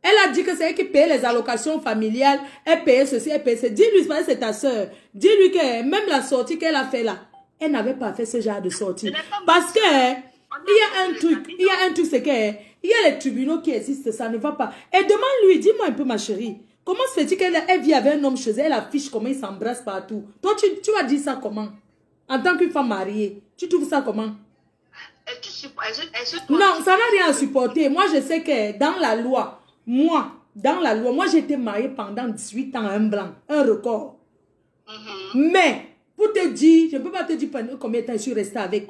S1: Elle a dit que c'est elle qui payait les allocations familiales. Elle payait ceci, elle payait ceci. Dis-lui, c'est ta soeur. Dis-lui que même la sortie qu'elle a fait là, elle n'avait pas fait ce genre de sortie. Parce que il y a un truc, c'est que il y a les tribunaux qui existent, ça ne va pas. Et demande-lui, dis-moi un peu ma chérie, comment se fait-il qu'elle vit avec un homme chez elle, elle affiche comment il s'embrasse partout. Toi, tu as dit ça comment? En tant qu'une femme mariée, tu trouves ça comment? Non, ça n'a rien à supporter. Moi, je sais que dans la loi, moi, j'étais mariée pendant 18 ans à un blanc, un record. Mais, pour te dire, je ne peux pas te dire pendant combien de temps je suis restée avec.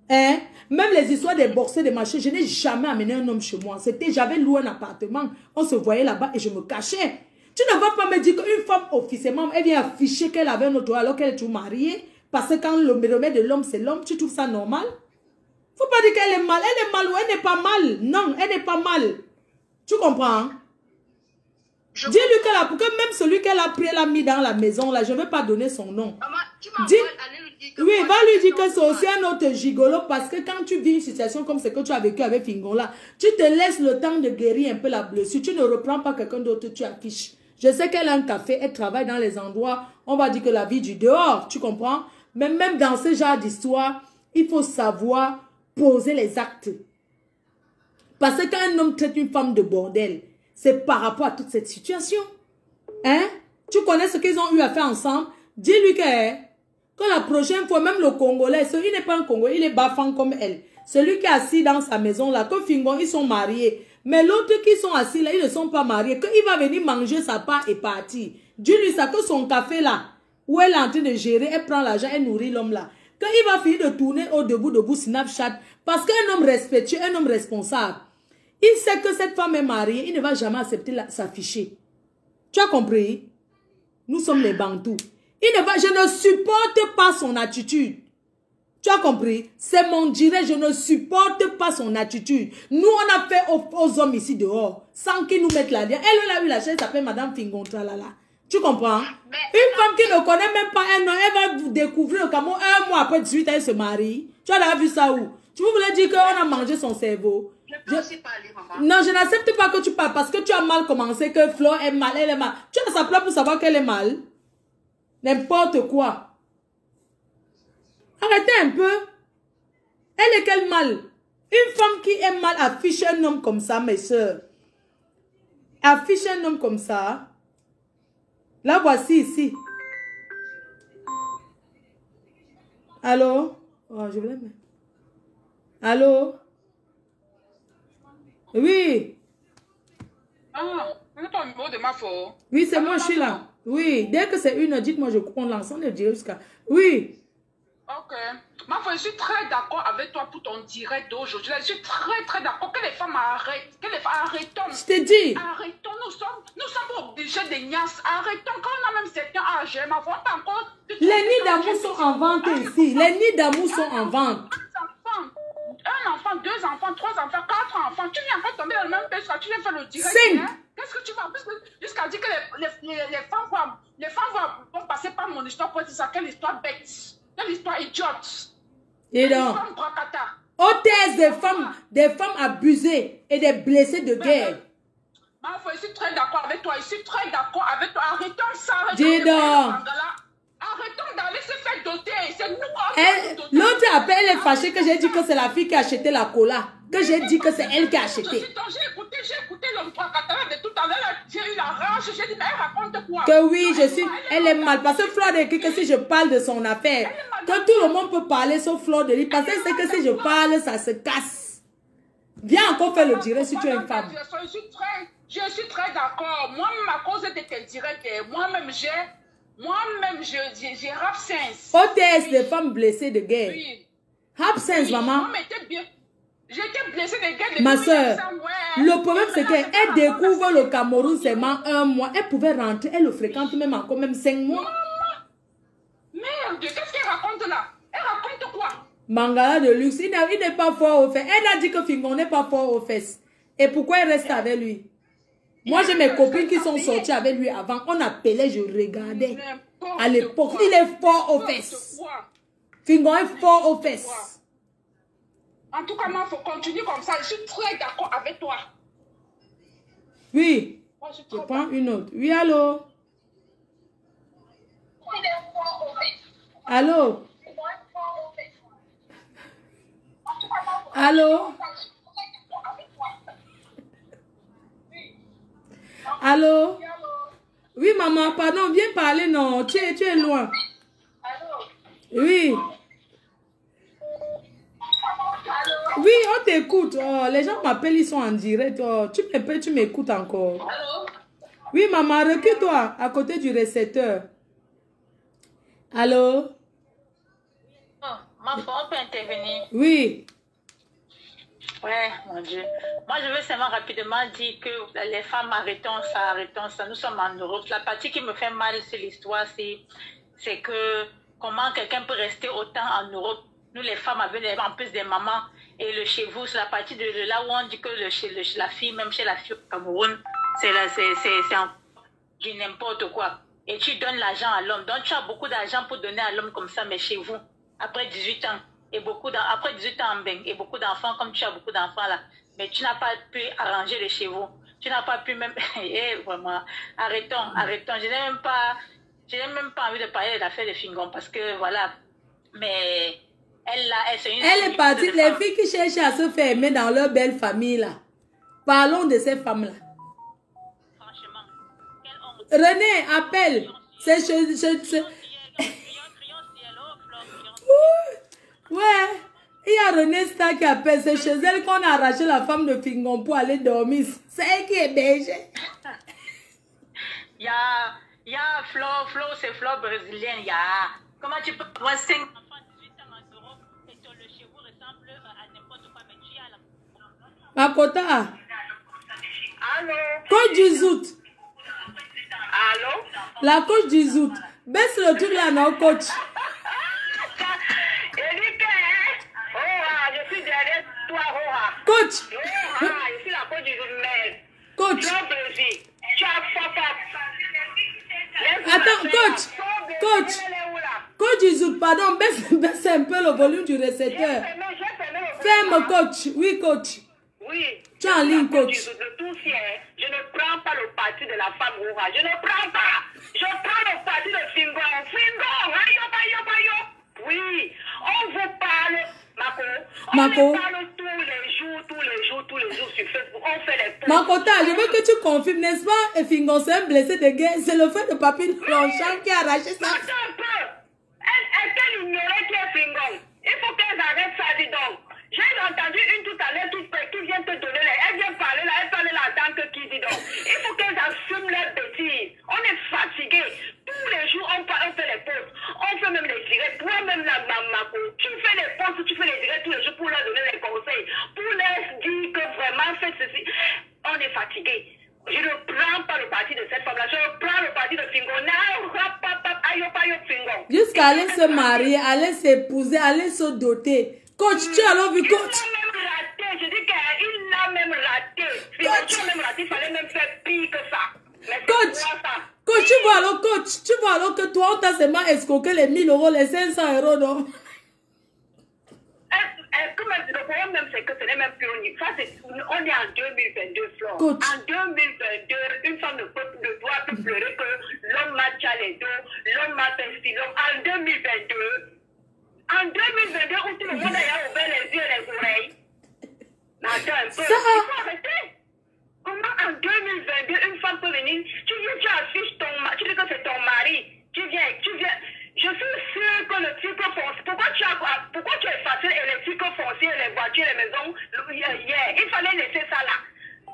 S1: Hein? Même les histoires des boursiers, des marchés, je n'ai jamais amené un homme chez moi. J'avais loué un appartement, on se voyait là-bas et je me cachais. Tu ne vas pas me dire qu'une femme officiellement, elle vient afficher qu'elle avait un autre alors qu'elle est toujours mariée. Parce que quand le remède de l'homme, c'est l'homme, tu trouves ça normal? Faut pas dire qu'elle est mal. Elle est mal ou elle n'est pas mal. Non, elle n'est pas mal. Tu comprends? Dis-lui qu'elle a, pour que même celui qu'elle a pris, elle a mis dans la maison, là, je ne vais pas donner son nom. Oui, va lui dire que c'est aussi un autre gigolo parce que quand tu vis une situation comme ce que tu as vécu avec Fingon là, tu te laisses le temps de guérir un peu la blessure. Tu ne reprends pas quelqu'un d'autre, tu affiches. Je sais qu'elle a un café, elle travaille dans les endroits, on va dire que la vie du dehors, tu comprends? Mais même dans ce genre d'histoire, il faut savoir poser les actes. Parce que quand un homme traite une femme de bordel, c'est par rapport à toute cette situation. Hein? Tu connais ce qu'ils ont eu à faire ensemble? Dis-lui que la prochaine fois, même le Congolais, il n'est pas un Congolais, il est bafant comme elle. Celui qui est assis dans sa maison là, que Fingon, ils sont mariés. Mais l'autre qui sont assis là, ils ne sont pas mariés. Qu'il va venir manger sa part et partir. Dis-lui ça, que son café là, où elle est en train de gérer, elle prend l'argent, elle nourrit l'homme là. Qu'il va finir de tourner au debout Snapchat. Parce qu'un homme respectueux, un homme responsable, il sait que cette femme est mariée, il ne va jamais accepter s'afficher. Tu as compris? Nous sommes les Bantous. Je ne supporte pas son attitude. Tu as compris? C'est mon direct, je ne supporte pas son attitude. Nous, on a fait aux hommes ici dehors, sans qu'ils nous mettent la lien. Elle a eu la chaise, elle s'appelle Madame Fingontra là. Tu comprends? Une femme qui ne connaît même pas un an, elle va découvrir au Cameroun 1 mois après 18 ans, elle se marie. Tu as vu ça où? Tu voulais dire qu'on a mangé son cerveau?
S8: Je peux aussi parler, maman.
S1: Non, je n'accepte pas que tu parles parce que tu as mal commencé, que Flo est mal, elle est mal. Tu as sa place pour savoir qu'elle est mal. N'importe quoi. Arrêtez un peu. Elle est quel mal? Une femme qui est mal affiche un homme comme ça, mes soeurs. Affiche un homme comme ça. La voici ici. Allô? Oh, je voulais mettre. Allô? Oui.
S6: Ah, c'est pas le numéro de ma faute.
S1: Oui, c'est moi, je suis là. Oui, dès que c'est une, dites-moi, je coupe l'ensemble de jusqu'à. Oui.
S6: Ok. Ma foi, je suis très d'accord avec toi pour ton direct d'aujourd'hui. Je suis très d'accord que les femmes arrêtent. Que les femmes arrêtons.
S1: Je t'ai dit.
S6: Arrêtons, nous sommes obligés de niasse. Arrêtons, quand on a même certains âges, ma foi, pas encore.
S1: Les nids d'amour sont en vente ici. Les nids d'amour sont en vente.
S6: Un enfant, 2 enfants, 3 enfants, 4 enfants. Tu viens encore tomber dans le même pays, tu viens faire le direct.
S1: 5.
S6: Hein? Qu'est-ce que tu vas? Jusqu'à dire que les femmes vont passer par mon histoire pour dire ça. Quelle histoire bête. Quelle histoire idiote.
S1: Et donc, hôtesse des femmes abusées et des blessés de guerre.
S6: Je suis très d'accord avec toi. Je suis très d'accord avec toi. Arrêtons ça. Arrêtons d'aller se faire doter. C'est nous.
S1: L'autre après, elle est fâchée que j'ai dit que c'est la fille qui a acheté la cola. Que j'ai dit que c'est elle qui a acheté.
S6: J'ai écouté l'homme de tout à l'heure. J'ai eu la rage. J'ai dit, mais elle raconte quoi?
S1: Que oui, elle est mal. Parce que Fleur de Lis, que si je parle de son affaire, que tout le monde peut parler sauf Fleur de Lis. Parce qu'elle sait que si je parle, ça se casse. Viens encore faire le direct si tu es une femme.
S6: Je suis très d'accord. Moi-même, à cause de tes directs, moi-même, j'ai absence.
S1: Hôtesse des femmes blessées de guerre.
S6: Oui.
S1: Absence, maman.
S6: J'étais blessée de guerre.
S1: Ma soeur, le problème c'est qu'elle découvre le Cameroun seulement 1 mois. Elle pouvait rentrer, elle le fréquente même encore, même 5 mois.
S6: Merde, qu'est-ce qu'elle raconte là? Elle raconte quoi?
S1: Mangala de luxe, il n'est pas fort aux fesses. Elle a dit que Fingon n'est pas fort aux fesses. Et pourquoi elle reste avec lui? Moi, j'ai mes copines qui sont sorties avec lui avant. On appelait, je regardais. À l'époque, il est fort aux fesses. Fingon est fort aux fesses.
S6: En tout cas, il faut continuer comme ça. Je suis très d'accord avec toi.
S1: Oui. Je prends une autre. Oui, allô? Allô? Allô? Allô? Oui, maman, pardon, viens parler, non. Tu es loin. Oui. Oui, on t'écoute. Oh, les gens m'appellent, ils sont en direct. Oh, tu m'écoutes encore. Oui, maman, recule-toi à côté du récepteur. Allô?
S9: Oh, ma femme, on peut intervenir.
S1: Oui.
S9: Ouais, mon Dieu. Moi, je veux seulement rapidement dire que les femmes, arrêtons ça. Nous sommes en Europe. La partie qui me fait mal, c'est l'histoire, c'est que comment quelqu'un peut rester autant en Europe. Nous, les femmes, en plus des mamans, et le chez vous, c'est la partie de là où on dit que la fille, même chez la fille au Cameroun, c'est du n'importe quoi. Et tu donnes l'argent à l'homme. Donc, tu as beaucoup d'argent pour donner à l'homme comme ça, mais chez vous, après 18 ans, après 18 ans en bain, et beaucoup d'enfants, comme tu as beaucoup d'enfants là, mais tu n'as pas pu arranger le chez vous. Tu n'as pas pu même... vraiment, arrêtons. Je n'ai même pas envie de parler de l'affaire de Fingon, parce que, voilà, mais... Elle
S1: est partie, les filles qui cherchent à se faire aimer dans leur belle famille là. Parlons de ces femmes là.
S9: Franchement,
S1: René, appelle. Ouais, il y a René Star qui appelle. C'est chez elle qu'on a arraché la femme de Fingon pour aller dormir. C'est elle qui est hébergée.
S9: Il y a Flo, c'est Flo brésilienne. Il y a... Comment tu peux... Moi, 5 enfants, 18 ans en Europe, et sur le chez vous ressemble à n'importe quoi, mais tu as la...
S1: Makota.
S5: Allô?
S1: Coach du Zout.
S5: Allô?
S1: La coach du Zout. Baisse le truc là, non, coach.
S5: Je suis derrière toi, Roha.
S1: Coach.
S5: Je suis la coach du Zout.
S1: Coach.
S5: Tu as fort.
S1: Attends, coach du Zout, pardon, baisse un peu le volume du récepteur. Ferme, coach. Oui, coach.
S5: Oui.
S1: Tu es en ligne, coach.
S5: Je ne prends pas le parti de la femme Roha. Je ne prends pas. Je prends le parti de Fingon. Oui. On vous parle, Mako. On vous parle tous les jours sur Facebook. On fait les posts.
S1: Makota, je veux que tu confirmes, n'est-ce pas? Et Fingon, c'est un blessé de guerre. C'est le frère de Papy Longchamp qui a arraché ça.
S5: Attends un peu. Elle ignorer qui est Fingon. Il faut qu'elles arrêtent ça, dis donc. J'ai entendu une tout à l'heure qui vient te donner, elle vient parler là, elle parle là en tant que qui, dis donc. Il faut qu'elles assument leurs bêtises. On est fatigué. Tous les jours, on fait les posts. On fait même les directs. Toi-même, la maman, tu fais les posts, tu fais les directs tous les jours pour leur donner les conseils. Pour leur dire que vraiment, faites ceci. On est fatigué. Je ne prends pas le parti de cette femme-là. Je prends le parti de Fingon.
S1: Jusqu'à aller se marier, aller s'épouser, aller se doter. Coach, tu as alors vu coach?
S5: Il l'a même raté. Je dis qu'il l'a même raté. Tu as même raté. Il fallait même faire pire que ça. Mais
S1: coach, coach, tu vois alors que toi, on t'a seulement escroqué les 1000 euros, les 500 euros, non?
S5: Le problème même, c'est que ce n'est même plus on est en 2022, Flore.
S1: Coach.
S5: En 2022, une femme ne doit plus pleurer que l'homme m'a tcha les dos, l'homme m'a fait ci, l'homme. En 2022, où tout le monde a ouvert les yeux et les oreilles. Mais attends un peu, il faut arrêter. Comment en 2022, une femme peut venir, tu viens, tu affiches ton mari, tu dis que c'est ton mari, tu viens. Je suis sûre que le titre foncier, pourquoi tu as effacé les titres fonciers, les voitures, les maisons hier? Il fallait laisser ça là.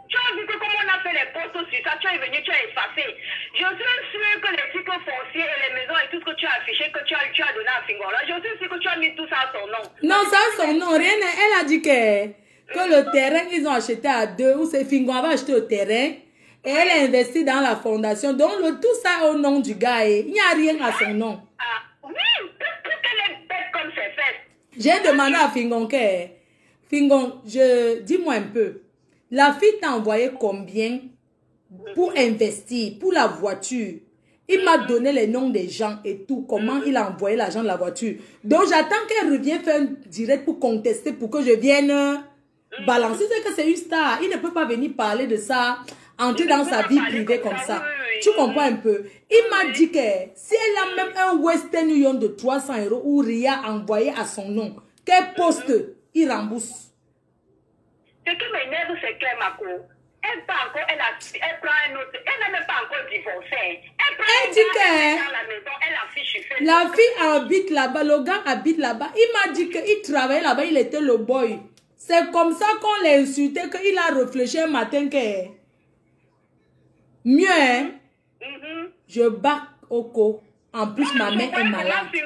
S5: Tu as vu que comme on a fait les postes aussi, ça, tu es venu, tu as effacé. Je suis sûre que les titres fonciers et les maisons et tout ce que tu as affiché, que tu as donné à Fingon là, je suis sûre que tu as mis tout ça à son nom.
S1: Non, ça a son nom, rien. Elle a dit que le terrain, ils ont acheté à 2, ou c'est Fingon avait acheté le terrain. Et elle a investi dans la fondation. Donc, tout ça au nom du gars. Il n'y a rien à son nom.
S5: Ah, oui, parce qu'elle est bête comme ses fesses.
S1: J'ai demandé à Fingon Fingon, dis-moi un peu. La fille t'a envoyé combien pour investir, pour la voiture? Il m'a donné les noms des gens et tout. Comment il a envoyé l'argent de la voiture. Donc, j'attends qu'elle revienne faire un direct pour contester, pour que je vienne balancer. C'est que c'est une star. Il ne peut pas venir parler de ça. Entrer dans sa vie privée comme ça. Tu comprends un peu? Il m'a dit que si elle a même un Western Union de 300 € ou Ria envoyé à son nom, qu'elle poste, il rembourse.
S5: Ce qui m'énerve, c'est qu'elle m'a elle prend un autre, elle n'a même pas encore divorcé. Elle dit que dans la maison, elle affiche.
S1: La fille habite là-bas, le gars habite là-bas. Il m'a dit qu'il travaillait là-bas, il était le boy. C'est comme ça qu'on l'a insulté, qu'il a réfléchi un matin que... Mieux, hein? Je bats au co. En plus, ma mère est malade. Mais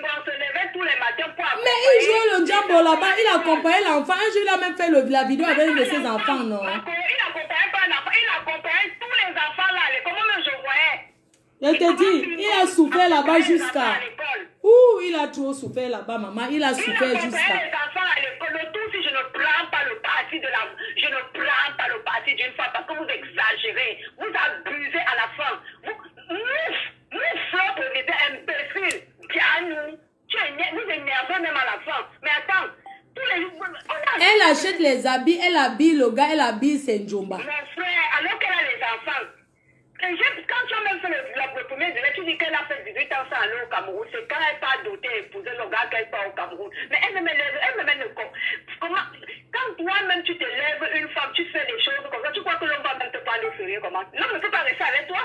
S1: il joue le diable là-bas. Il accompagnait l'enfant. Un jour, il a même fait la vidéo avec un de ses enfants, non?
S5: Il accompagnait pas l'enfant. Il accompagnait tous les enfants là. Comment je voyais?
S1: Je te dis, il a souffert là-bas jusqu'à... Ouh, il a trop souffert là-bas, maman. Il a souffert jusqu'à...
S5: les enfants à l'école. Le tout, si je ne prends pas le parti de la... Je ne prends pas le parti d'une femme parce que vous exagérez. Vous abusez à la fin. Nous Flore était imbécile. Nous. Vous énervez même à la fin. Mais attends.
S1: Elle achète les habits. Elle habille le gars. Elle habille Senjomba.
S5: Mon frère, alors qu'elle a les enfants. Quand tu as même fait le premier délai, tu dis qu'elle a fait 18 ans sans aller au Cameroun. C'est quand elle part doter et épouser le gars qu'elle part au Cameroun. Mais elle-même ne comment. Quand toi-même tu te lèves une femme, tu fais des choses comme ça, tu crois que l'homme va même te prendre au sérieux comment? L'homme ne peut pas rester avec toi.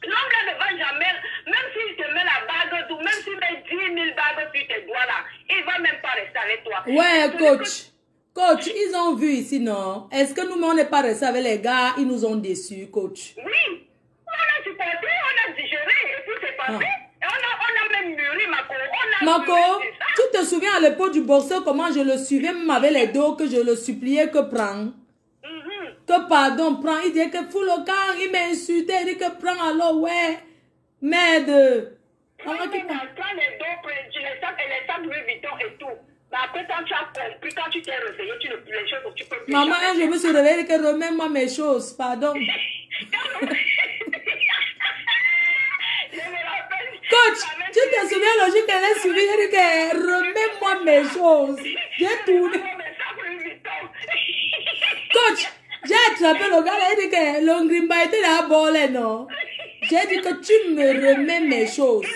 S5: L'homme là ne va jamais, même s'il te met la bague, même s'il met 10 000 bagues sur tes doigts là, il va même pas rester avec toi.
S1: Ouais, coach. Coach, ils ont vu ici, non? Est-ce que nous, on n'est pas resté avec les gars? Ils nous ont déçus, coach.
S5: Oui. On a supporté, on a digéré, et puis c'est passé. Et on a même mûri,
S1: Mako, tu te souviens à l'époque du boxeur, comment je le suivais, même avec les dos, que je le suppliais que prends? Que pardon, prends. Il dit que fous le camp, il m'a insulté, il dit que prends alors, ouais. Merde.
S5: Prends les dos, les sacs Louis Vuitton et tout. Mais après, quand tu as compris, quand tu t'es réveillé, tu ne peux les choses, tu peux plus.
S1: Maman, je me suis réveillée que remets-moi mes choses, pardon. Coach, tu te souviens le jour qu'elle est suivie, elle dit que remets-moi mes choses. J'ai tourné. Coach, j'ai attrapé le gars, il dit que le grimba était là, bon, non. J'ai dit que tu me remets mes choses.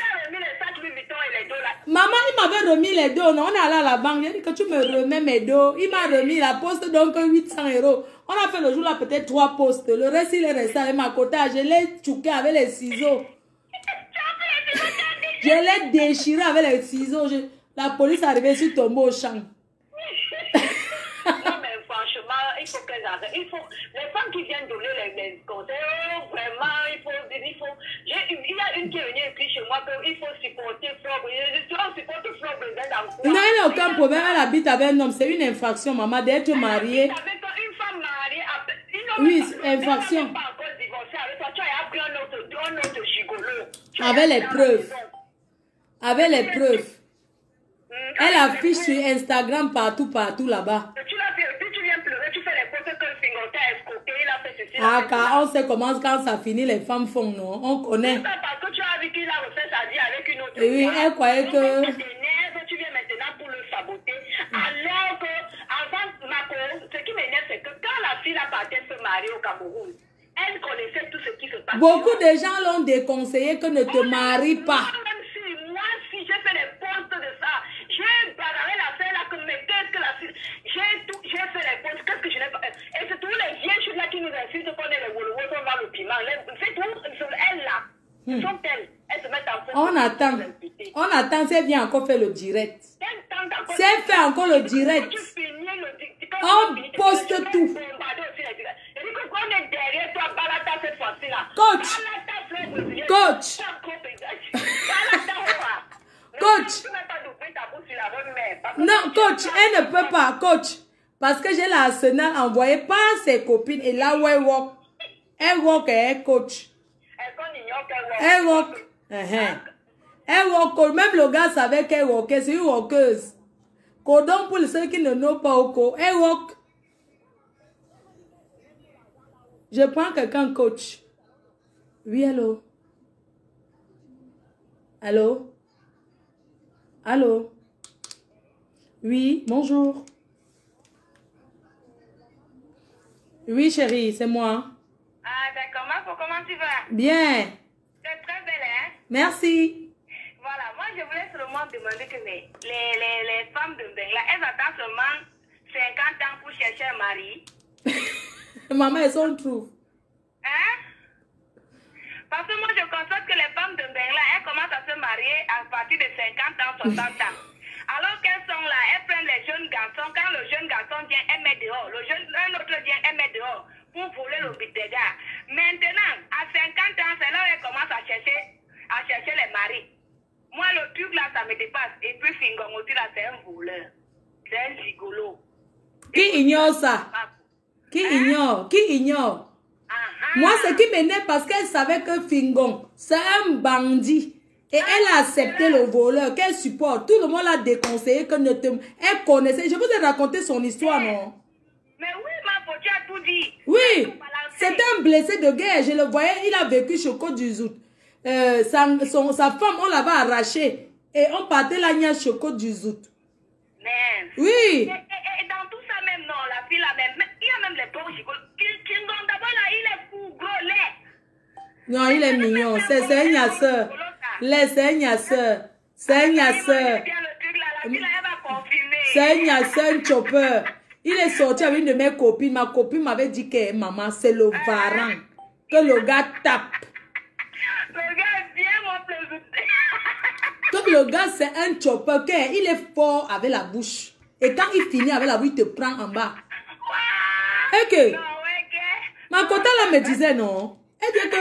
S1: Maman, il m'avait remis les dos, non, on est allé à la banque, il a dit que tu me remets mes dos. Il m'a remis la poste, donc 800 €. On a fait le jour là peut-être 3 postes. Le reste, il est resté avec ma cottage. Je l'ai chouqué avec les ciseaux. Je l'ai déchiré avec les ciseaux. La police est arrivée sur tomber au champ.
S9: Non, mais franchement, il faut qu'elles arrêtent. Les femmes qui viennent donner les conseils, vraiment, il y a une qui est venue écrire chez moi qu'il faut supporter Flore. Tu vas supporter Flore dans quoi?
S1: Non, il n'a aucun problème. Elle habite avec un homme. C'est une infraction, maman, d'être mariée.
S9: Avec une femme mariée,
S1: oui, infraction.
S9: Pas encore divorcée avec toi, tu as appris un autre gigolo.
S1: Avec les preuves. Avec les preuves. Elle affiche sur Instagram partout là-bas.
S9: Tu l'as fait, si tu viens pleurer, tu fais les photos que le Fingotin a escroqué, il a fait ceci.
S1: Ah, car on sait comment quand ça finit, les femmes font, non? On connaît.
S9: Parce que tu as vu qu'il a refait sa vie avec une autre.
S1: Oui, elle croyait que...
S9: Tu viens maintenant pour le saboter. Alors que, avant, ce qui m'énerve, c'est que quand la fille a parti se marier au Cameroun, elle connaissait tout ce qui se passe.
S1: Beaucoup de gens l'ont déconseillé que ne te marie pas.
S9: Moi, si j'ai fait les postes de ça, j'ai bagarré l'affaire là, mais qu'est-ce que la fille. J'ai fait les postes, qu'est-ce que je n'ai pas. Et c'est tous les vieilles choses là qui nous insultent qu'on est les wolowos, on va le piment. C'est tout, elles là. Ce sont elles. Elles se mettent en forme.
S1: On attend si elle vient encore faire le direct. Si elle fait encore le direct, on poste tout. Coach. Coach. Coach. Non, coach, elle ne peut pas, coach. Parce que j'ai l'Arsenal envoyé par ses copines et là où elle walk. Elle walk et elle coach. Elle walk. Elle walk. Même le gars savait qu'elle walkait. C'est une walkeuse. Cordon pour ceux qui ne n'ont pas au co. Elle walk. Je prends quelqu'un coach. Oui, allô? Allô? Allô? Oui, bonjour. Oui, chérie, c'est moi.
S5: Ah, d'accord. Marco, comment tu vas?
S1: Bien.
S5: C'est très belle, hein?
S1: Merci.
S5: Voilà, moi, je voulais seulement demander que les femmes de Bengla, elles attendent seulement 50 ans pour chercher un mari.
S1: Maman, elles sont trous.
S5: Hein? Parce que moi, je constate que les femmes de Bengla, elles commencent à se marier à partir de 50 ans, 60 ans. Alors qu'elles sont là, elles prennent les jeunes garçons. Quand le jeune garçon vient, elles mettent dehors. Un autre vient, elles mettent dehors pour voler le but des gars. Maintenant, à 50 ans, c'est là où elles commencent à chercher les maris. Moi, le truc là, ça me dépasse. Et puis, Fingong aussi, là, c'est un voleur. C'est un gigolo.
S1: Qui ignore ça? Qui ignore? Qui ignore? Moi, ce qui m'énerve parce qu'elle savait que Fingon, c'est un bandit. Et elle a accepté le voleur qu'elle supporte. Tout le monde l'a déconseillé que ne te... Elle connaissait. Je vous ai raconté son histoire, non?
S5: Mais oui, ma pote, tu as tout dit.
S1: Oui, c'est un blessé de guerre. Je le voyais, il a vécu chez Côte du Zout. Sa femme, on l'avait arrachée. Et on partait la niache chez Côte du Zout. Oui.
S5: Et dans tout ça même, non, la fille là même, il y a même les bons gigolos. Kingon d'abord là, il est fou, gros lait.
S1: Non, il est mignon. C'est un gnasseur. C'est un gnasseur. C'est un gnasseur. C'est un gnasseur, un chopper. Il est sorti avec une de mes copines. Ma copine m'avait dit que maman, c'est le varan. Que le gars tape.
S5: Le gars est bien, mon plaisir.
S1: Comme le gars, c'est un chopper. Il est fort avec la bouche. Et quand il finit avec la bouche, il te prend en bas. Et que ma cota là me disait non. Elle dit que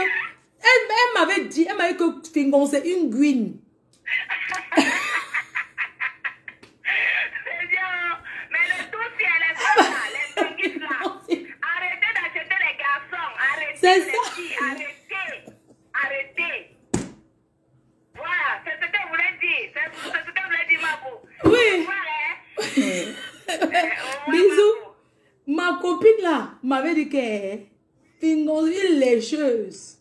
S1: elle m'avait dit que Fingon c'est une guine.
S5: C'est bien. Mais le tout si elle est là, les tanguis là. Arrêtez d'acheter les garçons. Arrêtez les filles. Arrêtez. Voilà, c'est ce que je voulais dire. C'est ce que je voulais dire, ma peau.
S1: Oui. Bisous. Ma copine là m'avait dit que Fingon est lécheuse.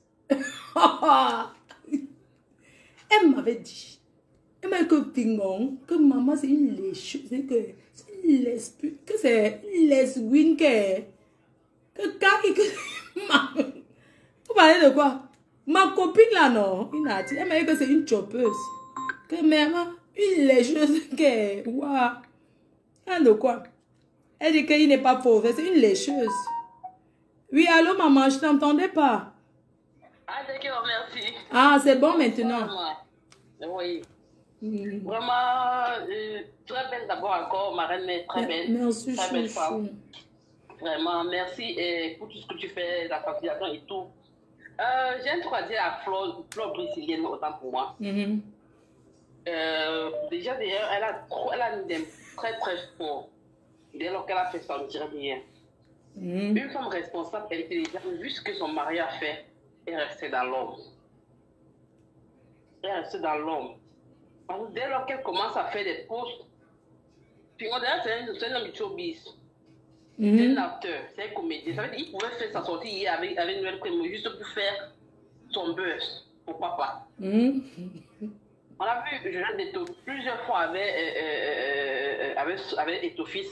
S1: Elle m'avait dit. Elle m'a dit que Fingon, que maman c'est une lécheuse, que c'est une lesbienne que vous parlez de quoi? Ma copine là non, elle m'a dit que c'est une choppeuse. Que maman, une lécheuse que waouh. Elle de quoi? Elle dit qu'il n'est pas pauvre, c'est une lécheuse. Oui, allô maman, je t'entendais pas.
S6: Ah d'accord, merci.
S1: Ah, c'est bon maintenant.
S6: Oui.
S10: Vraiment, très belle d'abord encore, ma reine, mais très belle.
S1: Merci,
S10: très belle femme. Vraiment, merci pour tout ce que tu fais, la sensibilisation et tout. J'ai un truc à dire à Flore brésilienne, autant pour moi. Déjà, d'ailleurs, elle a une idée très très fort. Dès lors qu'elle a fait ça, on dirait bien. Une femme responsable, intelligente, vu ce que son mari a fait, elle est restée dans l'ombre. Elle est restée dans l'ombre. Dès lors qu'elle commence à faire des posts, puis on dirait que c'est un homme de showbiz. C'est un acteur, c'est un comédien. Ça veut dire qu'il pouvait faire sa sortie hier avec Noël Prémo juste pour faire son buzz pour papa. On a vu Jonathan Deto plusieurs fois avec Etofis.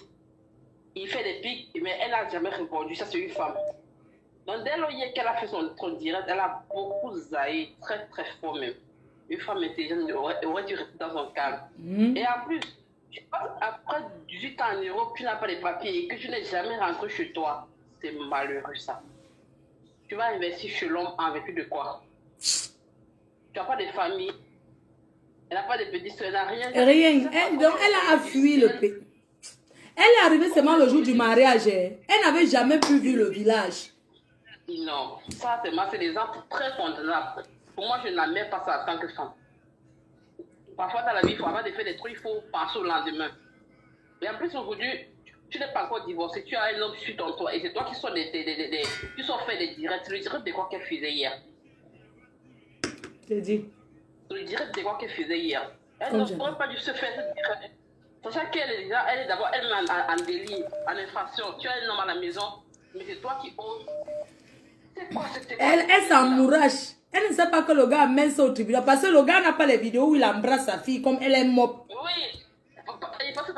S10: Il fait des pics, mais elle n'a jamais répondu. Ça, c'est une femme. Donc, dès lors qu'elle a fait son direct, elle a beaucoup zaï, très très fort même. Une femme intelligente aurait dû rester dans son calme. Et en plus, je pense après 18 ans en Europe, tu n'as pas de papiers et que tu n'es jamais rentré chez toi. C'est malheureux ça. Tu vas investir chez l'homme en vertu de quoi? Tu n'as pas de famille. Elle n'a pas de petits soeurs, elle n'a rien.
S1: Rien. Donc, elle a fui le pays. Elle est arrivée seulement le jour du mariage. Elle n'avait jamais pu vu le village.
S10: Non, ça c'est des actes très condamnables. Pour moi, je n'admets pas ça en tant que femme. Parfois, dans la vie, il faut avoir des faits, des trucs, il faut penser au lendemain. Et en plus, aujourd'hui, tu n'es pas encore divorcé, tu as un homme sur ton toit et c'est toi qui sors fait des directs. Le direct de quoi qu'elle faisait hier?
S1: T'es dit?
S10: Le direct de quoi qu'elle faisait hier. Elle ne pourrait pas se faire ce direct. Sachant qu'elle est d'abord elle-même en délit, en infraction. Tu as un homme à la maison, mais c'est toi qui oses. C'est quoi cette...
S1: Elle s'embourrache. Elle ne sait pas que le gars amène ça au tribunal. Parce que le gars n'a pas les vidéos où il embrasse sa fille comme elle est mop.
S10: Oui. Parce que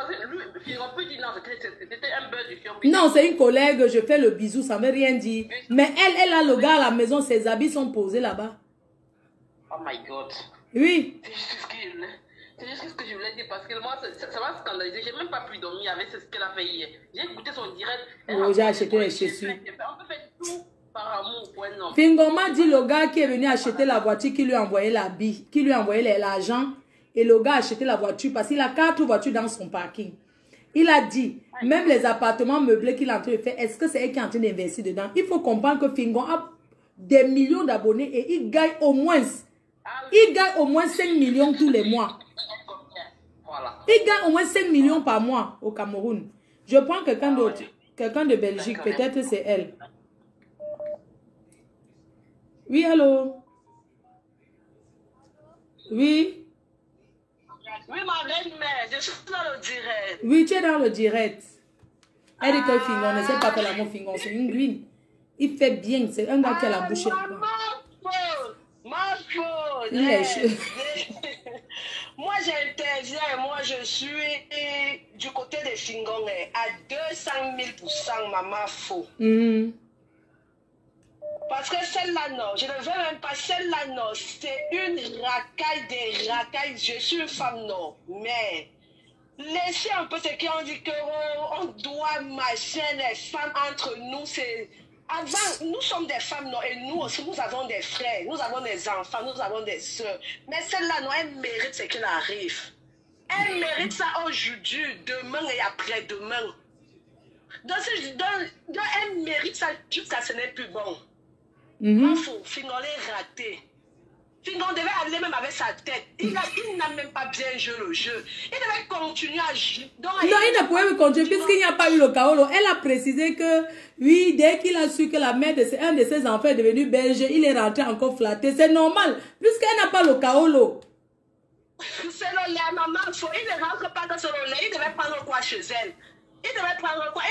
S10: lui, on peut dire non, c'était un buzz du showbiz.
S1: Non, c'est une collègue, je fais le bisou, ça ne veut rien dire. Mais elle a le gars à la maison, ses habits sont posés là-bas.
S10: Oh my God.
S1: Oui.
S10: C'est juste ce que je voulais dire parce que moi, ça m'a scandalisé. J'ai même pas pu dormir avec ce qu'elle a fait hier. J'ai écouté son direct.
S1: Oh, j'ai acheté les chaussures.
S10: On peut faire tout par amour pour un homme.
S1: Fingon m'a dit le gars qui est venu acheter la voiture, qui lui a envoyé l'habit, qui lui a envoyé l'argent. Et le gars a acheté la voiture parce qu'il a 4 voitures dans son parking. Il a dit, même les appartements meublés qu'il est en train de faire, est-ce que c'est elle qui est en train d'investir dedans? Il faut comprendre que Fingon a des millions d'abonnés et il gagne au moins 5 millions tous les mois. Il gagne au moins 5 millions par mois au Cameroun. Je prends quelqu'un d'autre, quelqu'un de Belgique, peut-être c'est elle. Oui, allô? Oui?
S11: Oui, ma belle-mère, je suis dans le direct.
S1: Oui, tu es dans le direct. Elle dit que Fingon ne sait pas que l'amour Fingon, c'est une green. Il fait bien, c'est un gars qui a la bouche.
S11: Ma faute. Moi, j'interviens, moi, je suis du côté de Fingon à 200 000%, maman faux. Parce que celle-là, non, je ne veux même pas. Celle-là, non, c'est une racaille des racailles. Je suis une femme, non. Mais laissez un peu ce qu'on dit qu'on doit machin les femmes entre nous. C'est avant, nous sommes des femmes, non, et nous aussi, nous avons des frères, nous avons des enfants, nous avons des soeurs. Mais celle-là, non, elle mérite ce qu'il arrive. Elle mérite ça aujourd'hui, demain et après-demain. Donc, elle mérite ça jusqu'à ce n'est plus bon. Fingon est raté. Fingon devait aller même avec sa tête. Il n'a même pas bien joué le jeu. Il devait continuer à jouer. Non, il
S1: ne pouvait continuer puisqu'il n'y a pas eu le chaos. Elle a précisé que, oui, dès qu'il a su que la mère de un de ses enfants est devenue belge, il est rentré encore flatté. C'est normal, puisqu'elle n'a pas le chaos.
S11: C'est le lait, maman. Il ne rentre pas dans ce lait. Il devait prendre quoi chez elle? Il devait prendre quoi?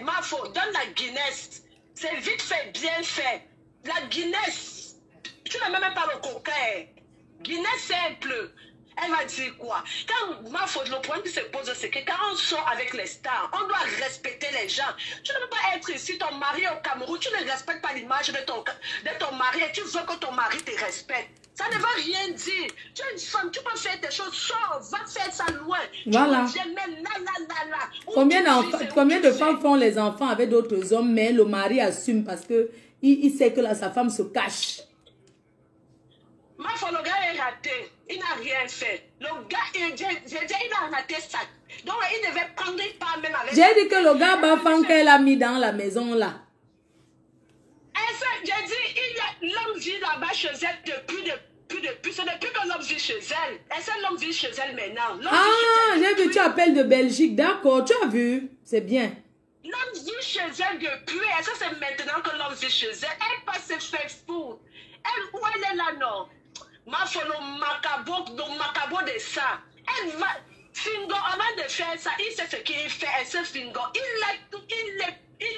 S11: Ma faute, donne la Guinness. C'est vite fait, bien fait. La Guinness, tu n'as même pas le coca. Guinness simple. Elle va dire quoi? Quand ma faute, le problème qui se pose, c'est que quand on sort avec les stars, on doit respecter les gens. Tu ne peux pas être ici, ton mari au Cameroun, tu ne respectes pas l'image de ton mari et tu veux que ton mari te respecte. Ça ne va rien dire. Tu es une femme, tu peux faire des choses, sors, va faire ça loin.
S1: Voilà. Combien de femmes font les enfants avec d'autres hommes, mais le mari assume parce que il sait que sa femme se cache.
S11: Ma femme, le gars est raté. Il n'a n'a rien fait. Le gars, il a raté ça. Donc, il devait prendre une part même avec...
S1: J'ai dit que le gars bafan qu'elle a mis dans la maison là.
S11: J'ai dit, l'homme vit là-bas chez elle depuis que l'homme vit chez elle. Est-ce que l'homme vit chez elle maintenant?
S1: Ah, j'ai vu, tu appelles de Belgique. D'accord, tu as vu. C'est bien.
S11: L'homme vit chez elle depuis. Est-ce que c'est maintenant que l'homme vit chez elle? Elle passe ses Facebook. Où elle est là, non? Ma folle, macabo de ça. Elle va... Fingo, avant de faire ça, il sait ce qu'il fait. Elle sait Fingo. Il est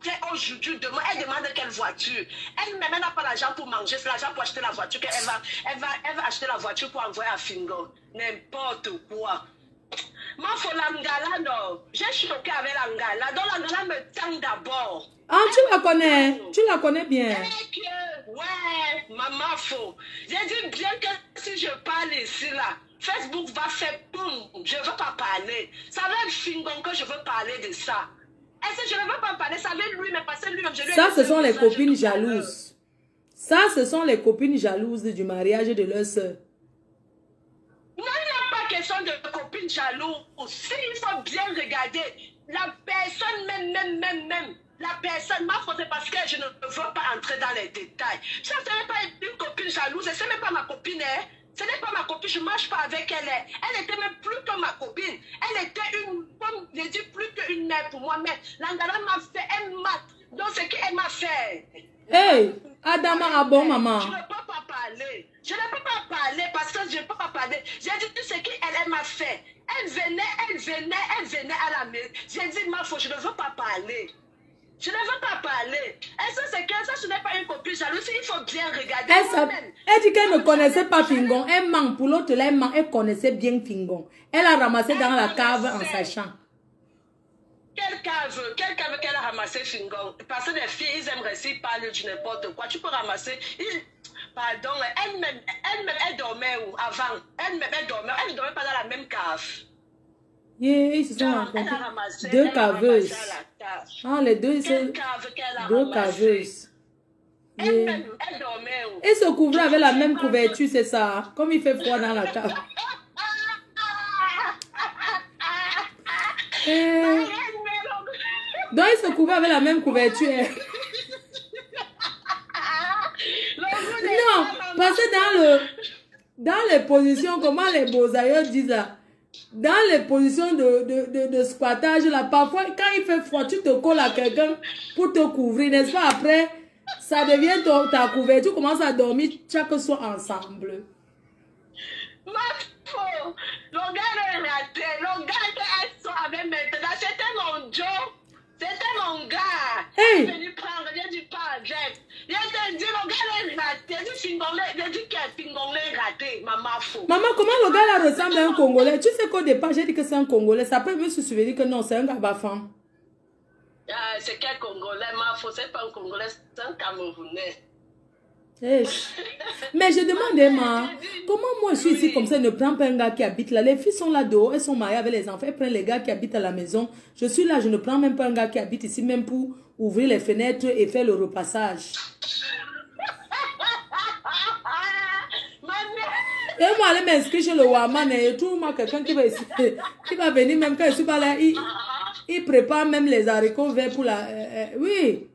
S11: prêt aujourd'hui. Elle demande quelle voiture. Elle n'a pas l'argent pour manger. C'est l'argent pour acheter la voiture. Elle va acheter la voiture pour envoyer à Fingo. N'importe quoi. Ma folle, l'angala, non. J'ai choqué avec l'angala. Donc l'angala me tend d'abord.
S1: Ah, tu la connais. Tu la connais bien.
S11: Ouais, maman faux. J'ai dit bien que si je parle ici là, Facebook va faire boum. Je ne veux pas parler. Ça va être Fingon que je veux parler de ça. Est-ce que je ne veux pas parler? Ça va être lui, mais parce que lui-même, je lui ai
S1: Ça,
S11: dit
S1: ce sont les copines jalouses. Ça, ce sont les copines jalouses du mariage de leur soeur.
S11: Non, il n'y a pas question de copines jalouses. Si il faut bien regarder, la personne même. La personne m'a faute parce que je ne veux pas entrer dans les détails. Ça, ce n'est pas une copine jalouse. Ce n'est pas ma copine. Hein? Ce n'est pas ma copine. Je ne marche pas avec elle. Elle était même plus que ma copine. Elle était une, comme je dis, plus qu'une mère pour moi. Mais l'angala m'a fait un mat. Donc, ce qu'elle m'a fait.
S1: Hey, Adama, ah bon, maman.
S11: Je ne peux pas parler. Je ne peux pas parler parce que je ne peux pas parler. J'ai dit tout ce qu'elle m'a fait. Elle venait à la maison. J'ai dit, ma faute, je ne veux pas parler. Je ne veux pas parler. Est-ce que c'est que ça, ce n'est pas une copine jalouse? Il faut bien regarder.
S1: Elle dit qu'elle ne connaissait pas Fingon. Elle ment. Pour l'autre, là, elle ment. Elle connaissait bien Fingon. Elle a ramassé dans la cave en sachant.
S11: Quelle cave qu'elle a ramassé Fingon? Parce que les filles, ils aiment rester parler du n'importe quoi. Tu peux ramasser. Pardon, elle-même, elle dormait où avant? Elle-même, elle ne dormait pas dans la même cave.
S1: Yeah, ils se sont rencontrés. Deux caveuses. Ah, les deux, c'est deux caveuses. Yeah.
S11: Elle dormait où?
S1: Et se couvrait avec la même couverture, c'est ça. Comme il fait froid dans la cave. Donc, il se couvrait avec la même couverture. Non, parce que dans les positions, comment les beaux aïeux disent là, dans les positions de squattage, là, parfois, quand il fait froid, tu te colles à quelqu'un pour te couvrir, n'est-ce pas? Après, ça devient ta couverture, tu commences à dormir chaque soir ensemble.
S11: Ma faux, le gars est raté, le gars qu'elle soit avec maintenant, c'était mon Joe, c'était mon gars.
S1: Hey.
S11: Il est venu prendre, il a dit pas avec. Il a dit, le gars est raté, il a dit qu'il est raté, maman faux.
S1: Maman, comment le gars là ressemble à un Congolais? Tu sais qu'au départ, j'ai dit que c'est un Congolais. Ça peut me se souvenir que non, c'est un Gabafan.
S11: C'est quel Congolais, ma faux, c'est pas un Congolais, c'est un Camerounais.
S1: Hey. Mais je demande, ma, comment moi je suis ici comme ça, ne prends pas un gars qui habite là. Les filles sont là dehors, elles sont mariées avec les enfants, elles prennent les gars qui habitent à la maison. Je suis là, je ne prends même pas un gars qui habite ici, même pour ouvrir les fenêtres et faire le repassage. Et moi, aller m'inscrire chez le Waman et tout, moi, quelqu'un qui va venir, même quand je suis pas là, il prépare même les haricots verts pour la... oui.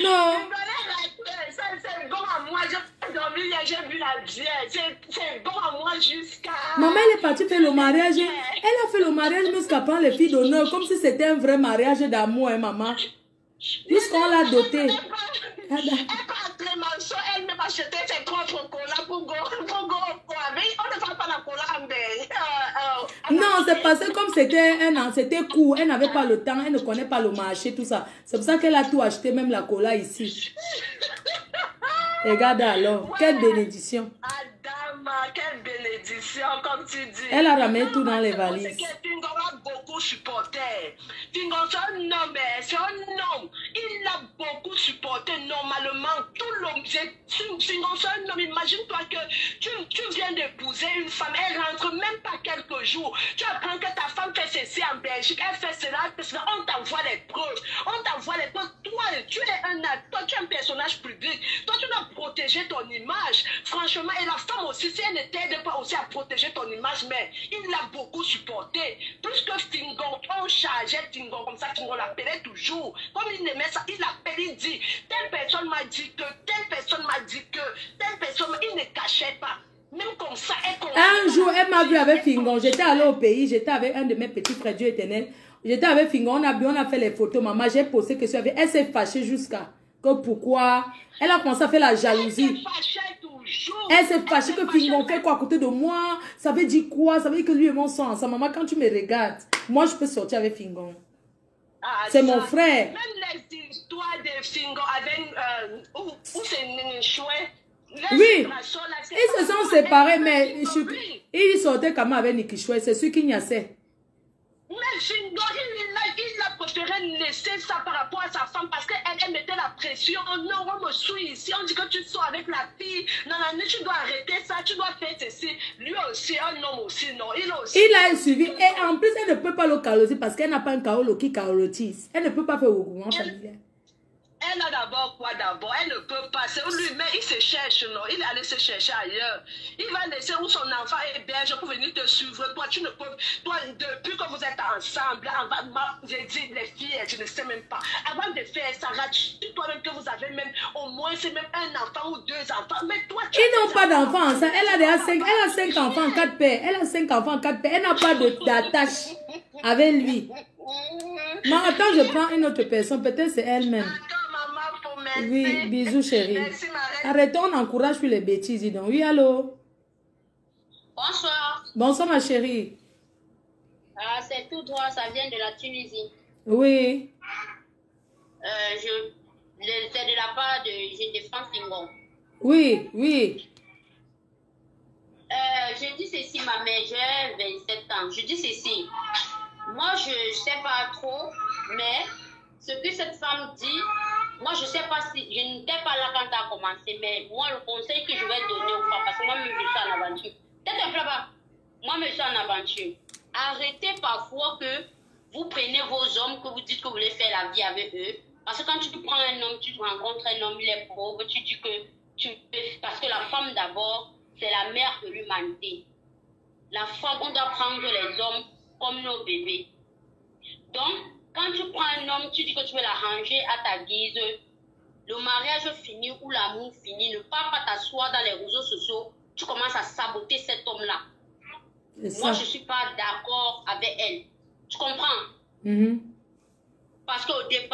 S1: Non.
S11: C'est bon à moi, j'ai dormi, j'ai bu la bière. C'est bon à moi jusqu'à...
S1: Maman, elle est partie faire le mariage. Elle a fait le mariage jusqu'à prendre les filles d'honneur, comme si c'était un vrai mariage d'amour, hein, maman. Jusqu'on l'a dotée.
S11: Elle part très mal, elle m'a acheté ses propres colas pour go. On ne fait pas la cola, mais...
S1: Non, c'est parce que comme c'était court, elle n'avait pas le temps, elle ne connaît pas le marché, tout ça. C'est pour ça qu'elle a tout acheté, même la cola ici. Regarde alors, quelle bénédiction.
S11: Adama, quelle bénédiction, comme tu dis.
S1: Elle a ramené tout dans les valises.
S11: Fingon a beaucoup supporté. Fingon, c'est un homme, il a beaucoup supporté normalement. Tout l'homme, Fingon, c'est un homme. Imagine-toi que tu viens d'épouser une femme, elle rentre même pas quelques jours. Tu apprends que ta femme fait ceci en Belgique, elle fait cela, on t'envoie les preuves. On t'envoie les preuves. Toi, tu es un acteur, tu es un personnage public. Toi, tu dois protéger ton image. Franchement, et la femme aussi, si elle ne t'aide pas aussi à protéger ton image, mais il l'a beaucoup supporté. Plus que Fingon, on chargeait Fingon comme ça, Fingon l'appelait toujours. Comme il aimait ça, il appelle, il dit, telle personne m'a dit que, telle personne m'a dit que, telle personne, il ne cachait pas. Même comme ça,
S1: un jour, elle m'a vu avec Fingon. J'étais allée au pays, j'étais avec un de mes petits frères, Dieu éternel. J'étais avec Fingon, on a fait les photos. Maman, j'ai posé question avec elle. Elle s'est fâchée jusqu'à que pourquoi. Elle a commencé à faire la jalousie. Elle s'est fâchée que Fingon fait quoi à côté de moi. Ça veut dire quoi? Ça veut dire que lui et moi sont ensemble. Maman, quand tu me regardes, moi, je peux sortir avec Fingon. C'est mon frère.
S11: Même les histoires de Fingon avec où c'est une chouette.
S1: Oui, ils se sont séparés, mais ils sortaient quand même avec Nikichoué, c'est celui qui n'y a sait.
S11: Mais Fingo, il a préféré laisser ça par rapport à sa femme parce qu'elle mettait la pression. Non, on me suit ici, on dit que tu sors avec la fille. Non, tu dois arrêter ça, tu dois faire ceci. Lui aussi, un homme aussi, non, il a aussi.
S1: Il a suivi, et en plus, elle ne peut pas le caloter parce qu'elle n'a pas un kaolo qui calotise. Elle ne peut pas faire au gouvernement familial.
S11: Elle a d'abord quoi d'abord? Elle ne peut pas. C'est lui, mais il se cherche, non? Il est allé se chercher ailleurs. Il va laisser où son enfant est belge pour venir te suivre. Toi, tu ne peux. Toi, depuis que vous êtes ensemble, j'ai dit les filles, je ne sais même pas. Avant de faire ça, rassure toi-même que vous avez même au moins c'est même un enfant ou deux enfants. Mais toi, tu
S1: ils n'ont pas d'enfants. Elle a déjà 5 enfants en 4 pères. Elle a 5 enfants en 4 pères. Elle n'a pas d'attache avec lui. Mais attends, je prends une autre personne. Peut-être c'est elle-même. Oui, bisous chérie.
S11: Merci,
S1: arrêtons, on encourage plus les bêtises. Dis donc. Oui, allô?
S12: Bonsoir.
S1: Bonsoir ma chérie.
S12: Ah, c'est tout droit, ça vient de la Tunisie.
S1: Oui.
S12: C'est de la part de Je défends Fingon.
S1: Oui, oui.
S12: Je dis ceci, ma mère, j'ai 27 ans. Je dis ceci. Moi, je ne sais pas trop, mais ce que cette femme dit, moi, je ne sais pas si, je n'étais pas là quand ça a commencé, mais moi, le conseil que je vais donner aux femmes, parce que moi, je suis en aventure. Peut-être un peu là-bas. Moi, je suis en aventure. Arrêtez parfois que vous prenez vos hommes, que vous dites que vous voulez faire la vie avec eux. Parce que quand tu prends un homme, tu rencontres un homme, il est pauvre, tu dis que tu peux. Parce que la femme, d'abord, c'est la mère de l'humanité. La femme, on doit prendre les hommes comme nos bébés. Donc, quand tu prends un homme, tu dis que tu veux l'arranger à ta guise, le mariage finit ou l'amour finit, ne pars pas t'asseoir dans les réseaux sociaux, tu commences à saboter cet homme-là. Moi, je ne suis pas d'accord avec elle. Tu comprends? Parce qu'au départ,